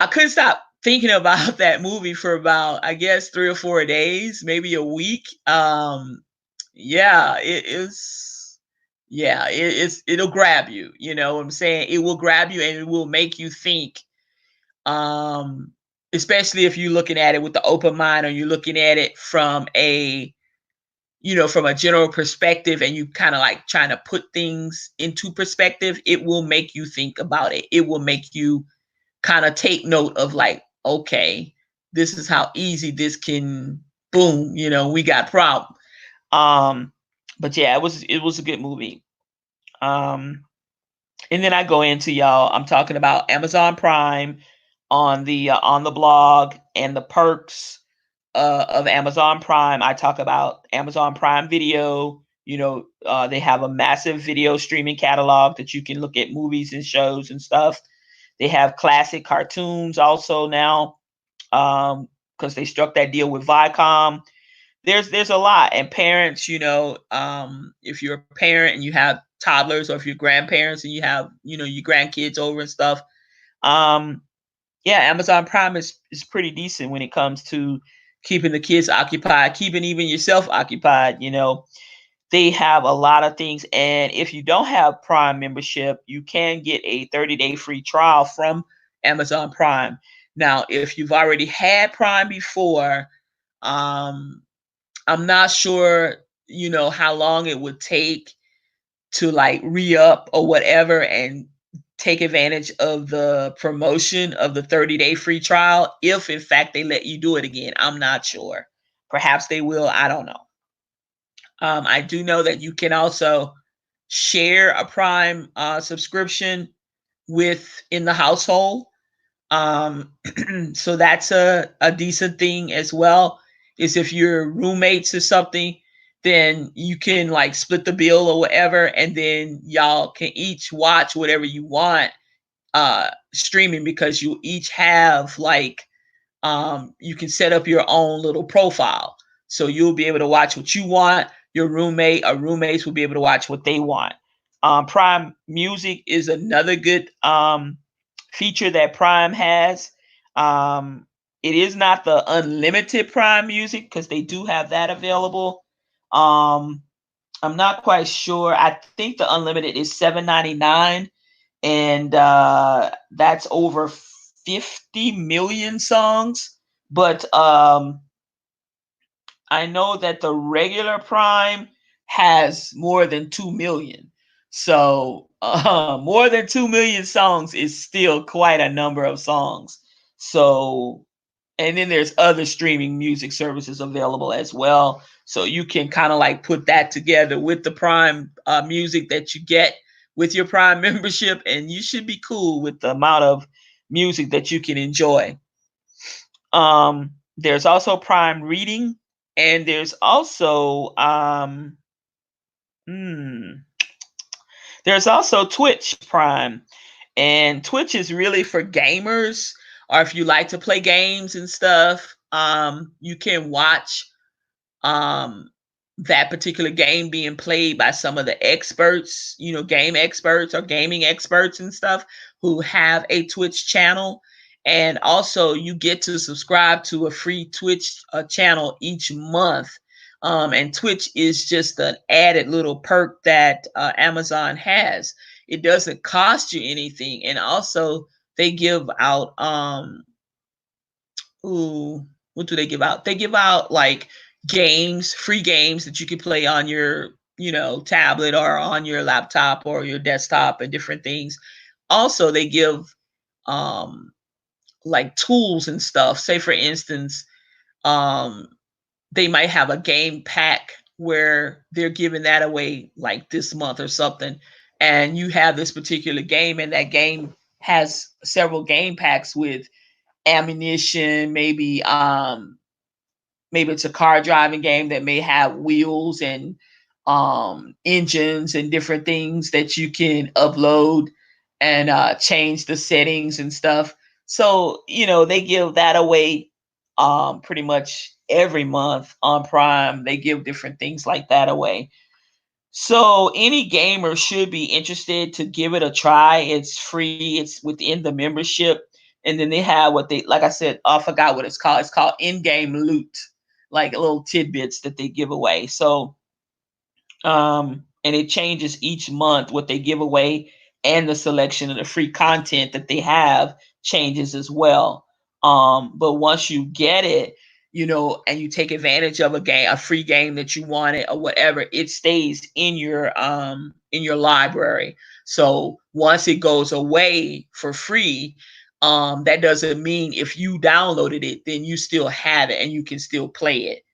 I couldn't stop thinking about that movie for about, I guess, 3 or 4 days, maybe a week. Yeah, it is. Yeah, it'll grab you. You know what I'm saying? It will grab you and it will make you think. Um, Especially if you're looking at it with the open mind, or you're looking at it from a, from a general perspective, and you kind of like trying to put things into perspective. It will make you think about it. It will make you kind of take note of, like, okay, this is how easy this can, boom, we got problem. Um, but yeah, it was a good movie. Um, and then I go into, y'all, I'm talking about Amazon Prime on the blog, and the perks of Amazon Prime. I talk about Amazon Prime Video. They have a massive video streaming catalog that you can look at movies and shows and stuff. They have classic cartoons also now, because they struck that deal with Viacom. There's a lot. And parents, if you're a parent and you have toddlers, or if you're grandparents and you have, your grandkids over and stuff, um, yeah, Amazon Prime is pretty decent when it comes to keeping the kids occupied, keeping even yourself occupied. They have a lot of things. And if you don't have Prime membership, you can get a 30-day free trial from Amazon Prime. Now, if you've already had Prime before, I'm not sure, how long it would take to like re-up or whatever and take advantage of the promotion of the 30-day free trial, if in fact they let you do it again. I'm not sure. Perhaps they will. I don't know. I do know that you can also share a Prime subscription within the household. Um, so that's a decent thing as well. Is if you're roommates or something, then you can like split the bill or whatever, and then y'all can each watch whatever you want streaming, because you each have like, you can set up your own little profile. So you'll be able to watch what you want. Your roommate or roommates will be able to watch what they want. Prime Music is another good feature that Prime has. It is not the unlimited Prime Music, because they do have that available. I'm not quite sure. I think the unlimited is $7.99, and that's over 50 million songs. But I know that the regular Prime has more than 2 million. So more than 2 million songs is still quite a number of songs. So, and then there's other streaming music services available as well. So you can kind of like put that together with the Prime music that you get with your Prime membership, and you should be cool with the amount of music that you can enjoy. There's also Prime Reading, and there's also there's also Twitch Prime. And Twitch is really for gamers, or if you like to play games and stuff. You can watch um that particular game being played by some of the experts, game experts or gaming experts and stuff, who have a Twitch channel. And also you get to subscribe to a free Twitch channel each month. And Twitch is just an added little perk that Amazon has. It doesn't cost you anything. And also they give out what do they give out? They give out like games, free games that you can play on your, tablet or on your laptop or your desktop, and different things. Also, they give like tools and stuff. Say for instance, um they might have a game pack where they're giving that away like this month or something. And you have this particular game, and that game has several game packs with ammunition, maybe it's a car driving game that may have wheels and engines and different things that you can upload and change the settings and stuff. So they give that away pretty much every month on Prime. They give different things like that away. So any gamer should be interested to give it a try. It's free. It's within the membership. And then they have what they, like I said, I forgot what it's called. It's called in-game loot, like little tidbits that they give away. So and it changes each month what they give away, and the selection of the free content that they have changes as well. But once you get it, and you take advantage of a free game that you wanted or whatever, it stays in your library. So once it goes away for free, that doesn't mean if you downloaded it, then you still have it and you can still play it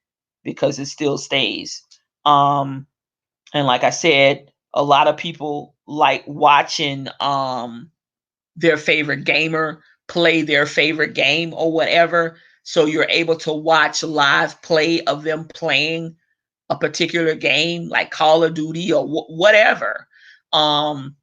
because it still stays. And like I said, a lot of people like watching their favorite gamer play their favorite game or whatever. So you're able to watch live play of them playing a particular game like Call of Duty or whatever. Um,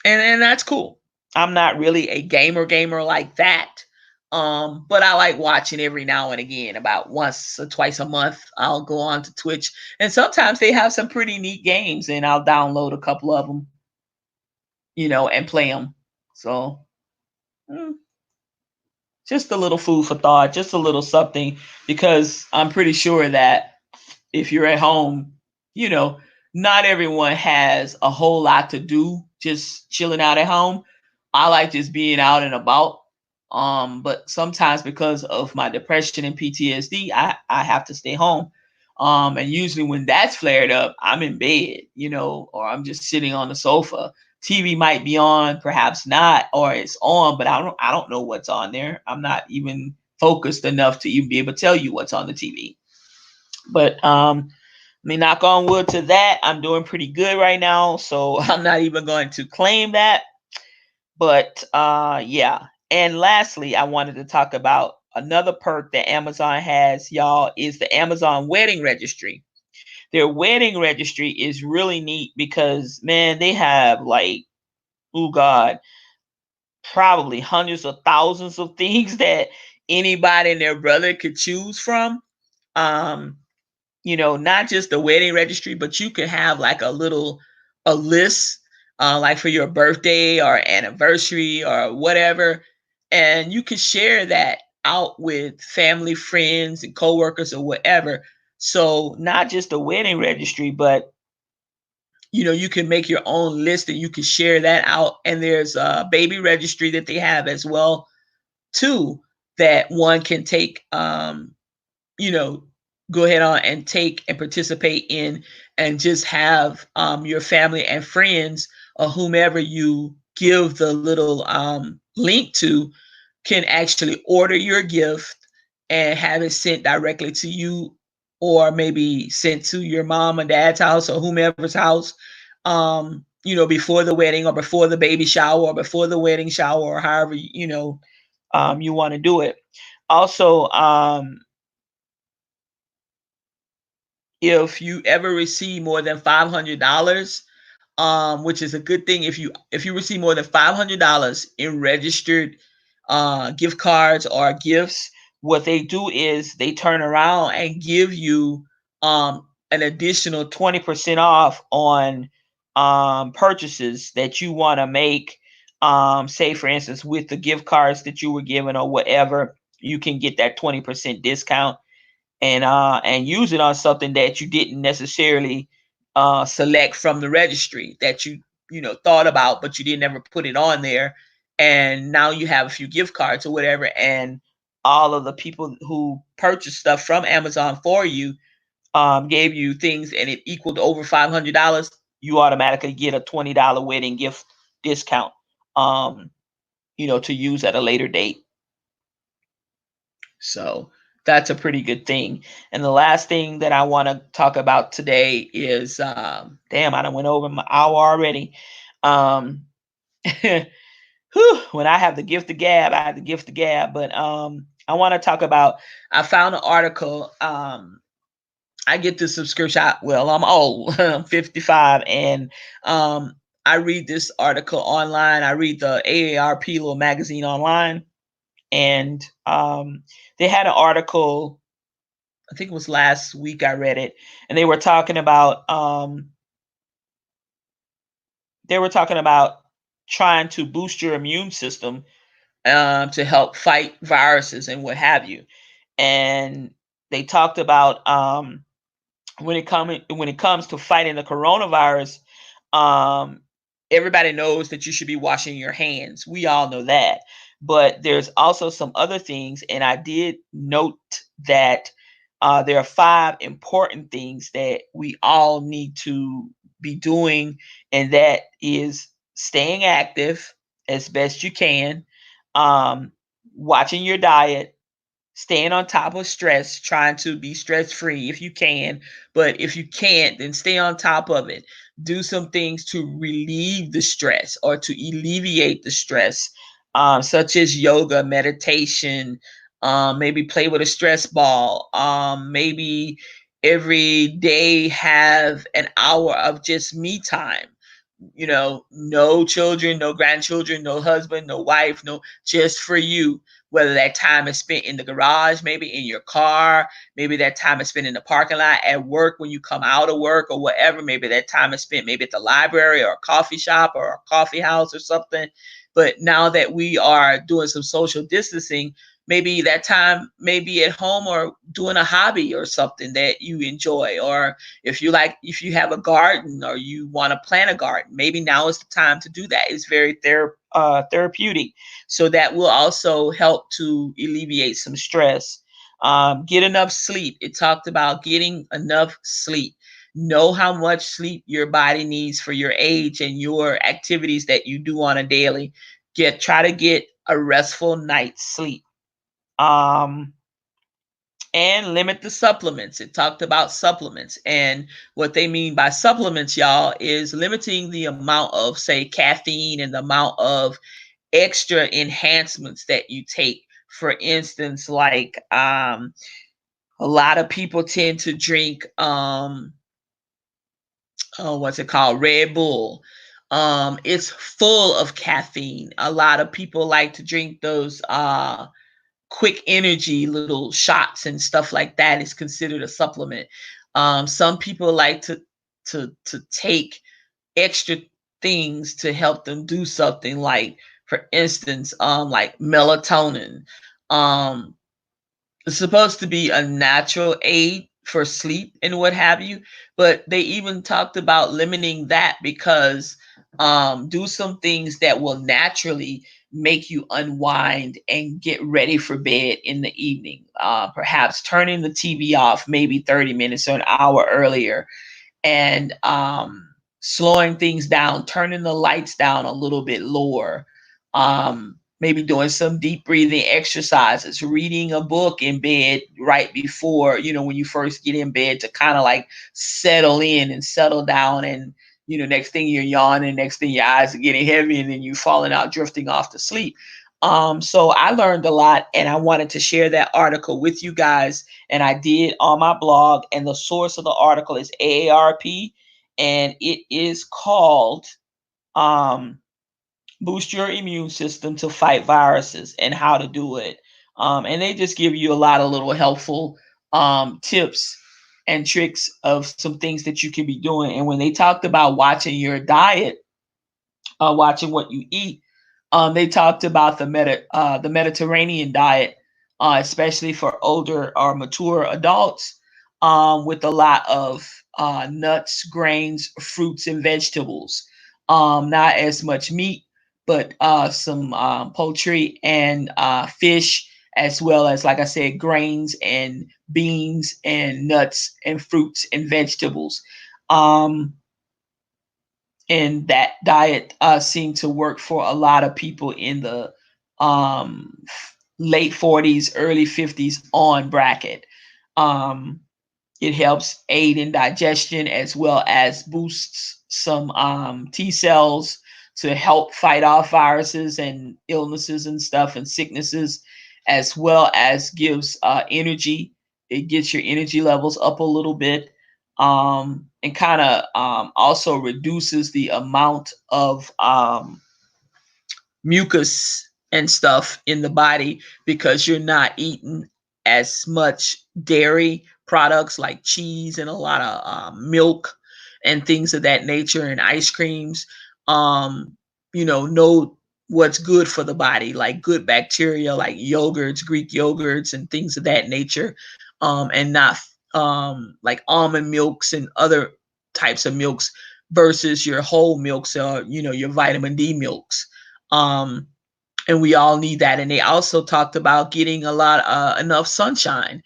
and that's cool. I'm not really a gamer like that. But I like watching every now and again, about once or twice a month. I'll go on to Twitch, and sometimes they have some pretty neat games, and I'll download a couple of them, and play them. So, mm, just a little food for thought, just a little something, because I'm pretty sure that if you're at home, you know, not everyone has a whole lot to do just chilling out at home. I like just being out and about. But sometimes because of my depression and PTSD, I have to stay home. And usually when that's flared up, I'm in bed, or I'm just sitting on the sofa. TV might be on, perhaps not, or it's on, but I don't know what's on there. I'm not even focused enough to even be able to tell you what's on the TV. But let me knock on wood to that. I'm doing pretty good right now, so I'm not even going to claim that. But yeah. And lastly, I wanted to talk about another perk that Amazon has, y'all, is the Amazon Wedding Registry. Their wedding registry is really neat because, man, they have like, oh God, probably hundreds of thousands of things that anybody and their brother could choose from. Um, not just the wedding registry, but you can have like a list, like for your birthday or anniversary or whatever, and you can share that out with family, friends, and coworkers or whatever. So not just the wedding registry, but you can make your own list and you can share that out. And there's a baby registry that they have as well too, that one can take you know, go ahead on and take and participate in, and just have your family and friends or whomever you give the little link to can actually order your gift and have it sent directly to you, or maybe sent to your mom and dad's house or whomever's house, before the wedding or before the baby shower or before the wedding shower, or however you want to do it. Also, if you ever receive more than $500, which is a good thing. If you receive more than $500 in registered gift cards or gifts, what they do is they turn around and give you an additional 20% off on purchases that you want to make. Say, for instance, with the gift cards that you were given or whatever, you can get that 20% discount and use it on something that you didn't necessarily select from the registry, that you thought about, but you didn't ever put it on there. And now you have a few gift cards or whatever, and all of the people who purchased stuff from Amazon for you gave you things and it equaled over $500. You automatically get a $20 wedding gift discount, um, to use at a later date. So that's a pretty good thing. And the last thing that I want to talk about today is, damn, I done went over my hour already. Um, when I have the gift of gab, I have the gift of gab. But I want to talk about. I found an article. I get the subscription. Well, I'm old. I'm 55, and I read this article online. I read the AARP little magazine online, and they had an article. I think it was last week I read it, and they were talking about they were talking about trying to boost your immune system to help fight viruses and what have you. And they talked about when it comes to fighting the coronavirus, um, everybody knows that you should be washing your hands. We all know that. But there's also some other things, and I did note that there are 5 important things that we all need to be doing, and that is staying active as best you can, um, watching your diet, staying on top of stress, trying to be stress free if you can. But if you can't, then stay on top of it. Do some things to relieve the stress or to alleviate the stress, such as yoga, meditation, maybe play with a stress ball, maybe every day have an hour of just me time. No children, no grandchildren, no husband, no wife, no, just for you. Whether that time is spent in the garage, maybe in your car, maybe that time is spent in the parking lot at work when you come out of work or whatever. Maybe that time is spent maybe at the library or a coffee shop or a coffee house or something. But now that we are doing some social distancing, maybe that time may be at home or doing a hobby or something that you enjoy. Or if you have a garden or you want to plant a garden, maybe now is the time to do that. It's very therapeutic. So that will also help to alleviate some stress. Get enough sleep. It talked about getting enough sleep. Know how much sleep your body needs for your age and your activities that you do on a daily. Try to get a restful night's sleep. Um, and limit the supplements. It talked about supplements. And what they mean by supplements, y'all, is limiting the amount of, say, caffeine and the amount of extra enhancements that you take. For instance, like a lot of people tend to drink what's it called? Red Bull. It's full of caffeine. A lot of people like to drink those quick energy little shots and stuff like that is considered a supplement. Some people like to take extra things to help them do something, like for instance like melatonin. um it's supposed to be a natural aid for sleep and what have you, but they even talked about limiting that because do some things that will naturally make you unwind and get ready for bed in the evening. Perhaps turning the TV off maybe 30 minutes or an hour earlier, and slowing things down, turning the lights down a little bit lower, maybe doing some deep breathing exercises, reading a book in bed right before, when you first get in bed, to kind of like settle in and settle down. And, next thing you're yawning, next thing your eyes are getting heavy, and then you falling out, drifting off to sleep. So I learned a lot, and I wanted to share that article with you guys, and I did on my blog. And the source of the article is AARP, and it is called um, "Boost Your Immune System to Fight Viruses and How to Do It." And they just give you a lot of little helpful tips and tricks of some things that you can be doing. And when they talked about watching your diet, watching what you eat, they talked about the Mediterranean diet, especially for older or mature adults, with a lot of nuts, grains, fruits, and vegetables. Not as much meat, but some poultry and fish, as well as, like I said, grains and beans and nuts and fruits and vegetables. Um, and that diet seemed to work for a lot of people in the um, late 40s, early 50s on bracket. Um, it helps aid in digestion, as well as boosts some T cells to help fight off viruses and illnesses and stuff and sicknesses, as well as gives energy. It gets your energy levels up a little bit, and kind of also reduces the amount of mucus and stuff in the body, because you're not eating as much dairy products like cheese and a lot of milk and things of that nature, and ice creams. um, know what's good for the body, like good bacteria, like yogurts, Greek yogurts, and things of that nature, and not like almond milks and other types of milks versus your whole milks or your vitamin D milks. Um, and we all need that. And they also talked about getting a lot enough sunshine,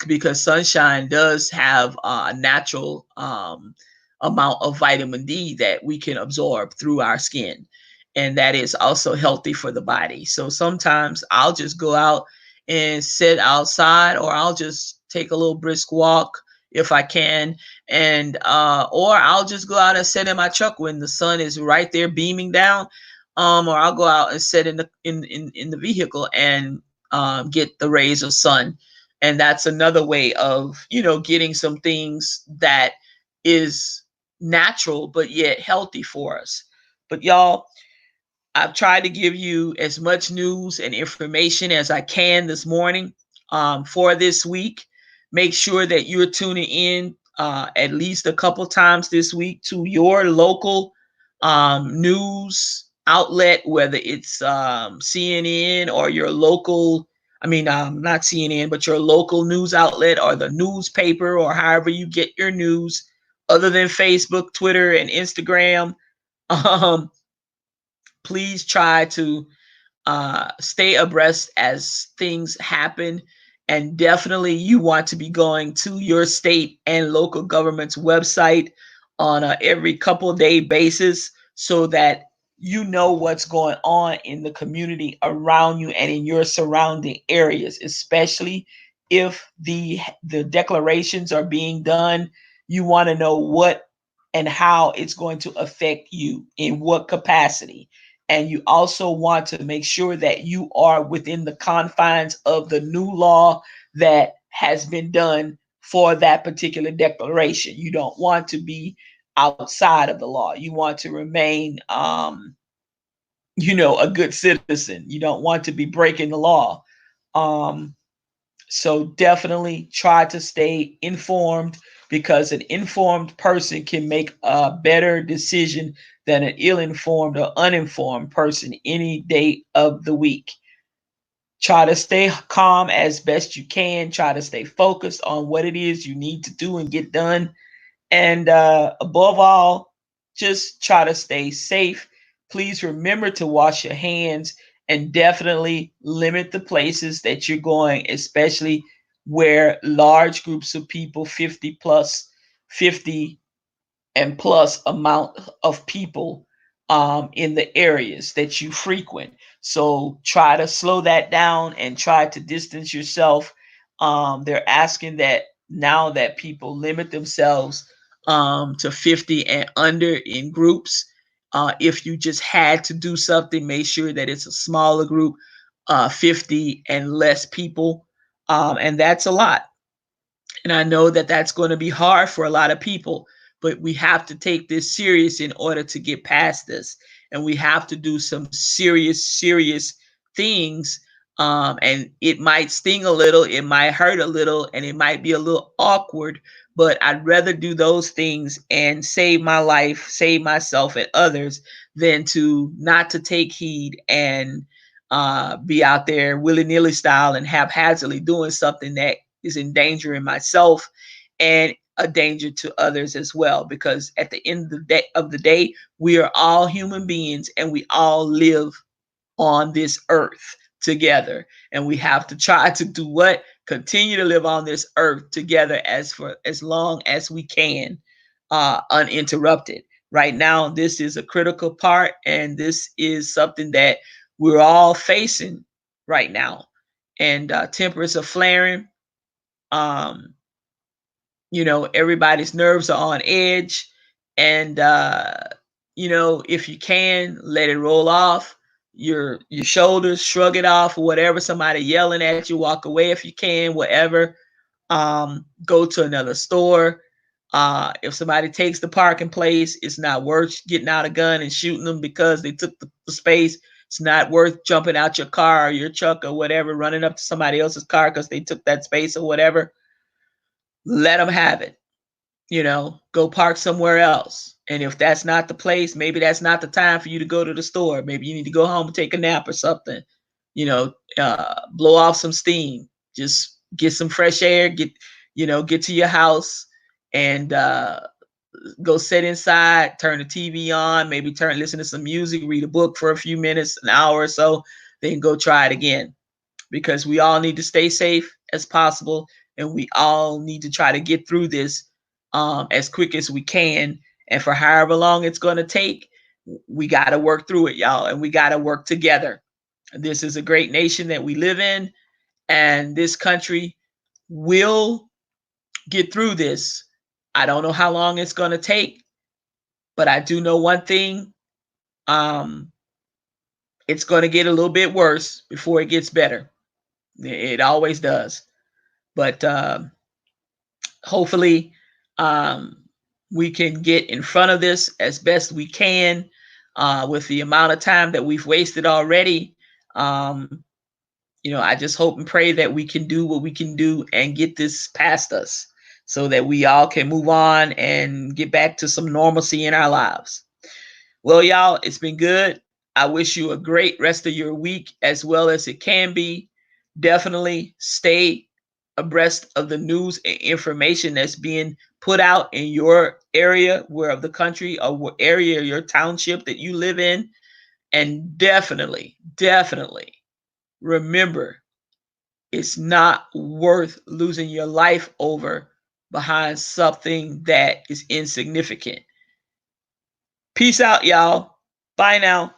because sunshine does have a natural amount of vitamin D that we can absorb through our skin, and that is also healthy for the body. So sometimes I'll just go out and sit outside, or I'll just take a little brisk walk if I can, and or I'll just go out and sit in my truck when the sun is right there beaming down, or I'll go out and sit in the vehicle and get the rays of sun. And that's another way of getting some things that is natural but yet healthy for us. But y'all, I've tried to give you as much news and information as I can this morning, for this week. Make sure that you're tuning in at least a couple times this week to your local news outlet, whether it's CNN or your local, I mean, not CNN, but your local news outlet or the newspaper or however you get your news, other than Facebook, Twitter, and Instagram. Um, Please try to stay abreast as things happen. And definitely, you want to be going to your state and local government's website on a every couple day basis so that you know what's going on in the community around you and in your surrounding areas, especially if the declarations are being done. You want to know what and how it's going to affect you, in what capacity. And you also want to make sure that you are within the confines of the new law that has been done for that particular declaration. You don't want to be outside of the law. You want to remain, a good citizen. You don't want to be breaking the law. Um, so definitely try to stay informed, because an informed person can make a better decision than an ill-informed or uninformed person any day of the week. Try to stay calm as best you can. Try to stay focused on what it is you need to do and get done. And above all, just try to stay safe. Please remember to wash your hands, and definitely limit the places that you're going, especially where large groups of people, 50 and plus amount of people in the areas that you frequent. So try to slow that down and try to distance yourself. They're asking that now that people limit themselves to 50 and under in groups. If you just had to do something, make sure that it's a smaller group, 50 and less people. And that's a lot. And I know that that's going to be hard for a lot of people, but we have to take this serious in order to get past this. And we have to do some serious things. And it might sting a little, it might hurt a little, and it might be a little awkward, but I'd rather do those things and save my life, save myself and others, than to not to take heed and be out there willy-nilly style and haphazardly doing something that is endangering myself and a danger to others as well. Because at the end of the day, we are all human beings and we all live on this earth together. And we have to try to do what? Continue to live on this earth together for as long as we can, uninterrupted. Right now, this is a critical part, and this is something that we're all facing right now. And tempers are flaring. um Everybody's nerves are on edge, and if you can, let it roll off your shoulders, shrug it off, or whatever. Somebody yelling at you, walk away if you can, whatever. Go to another store. If somebody takes the parking place, it's not worth getting out a gun and shooting them because they took the space. It's not worth jumping out your car or your truck or whatever, running up to somebody else's car because they took that space or whatever. Let them have it. Go park somewhere else. And if that's not the place, maybe that's not the time for you to go to the store. Maybe you need to go home and take a nap or something. Blow off some steam. Just get some fresh air. Get to your house and go sit inside. Turn the TV on. Maybe listen to some music. Read a book for a few minutes, an hour or so. Then go try it again. Because we all need to stay safe as possible, and we all need to try to get through this as quick as we can. And for however long it's going to take, we got to work through it, y'all, and we got to work together. This is a great nation that we live in, and this country will get through this. I don't know how long it's going to take, but I do know one thing. It's going to get a little bit worse before it gets better. It always does. But hopefully we can get in front of this as best we can with the amount of time that we've wasted already. I just hope and pray that we can do what we can do and get this past us so that we all can move on and get back to some normalcy in our lives. Well, y'all, it's been good. I wish you a great rest of your week as well as it can be. Definitely stay abreast of the news and information that's being put out in your area of the country or what area, your township that you live in. And definitely remember, it's not worth losing your life over behind something that is insignificant. Peace out, y'all. Bye now.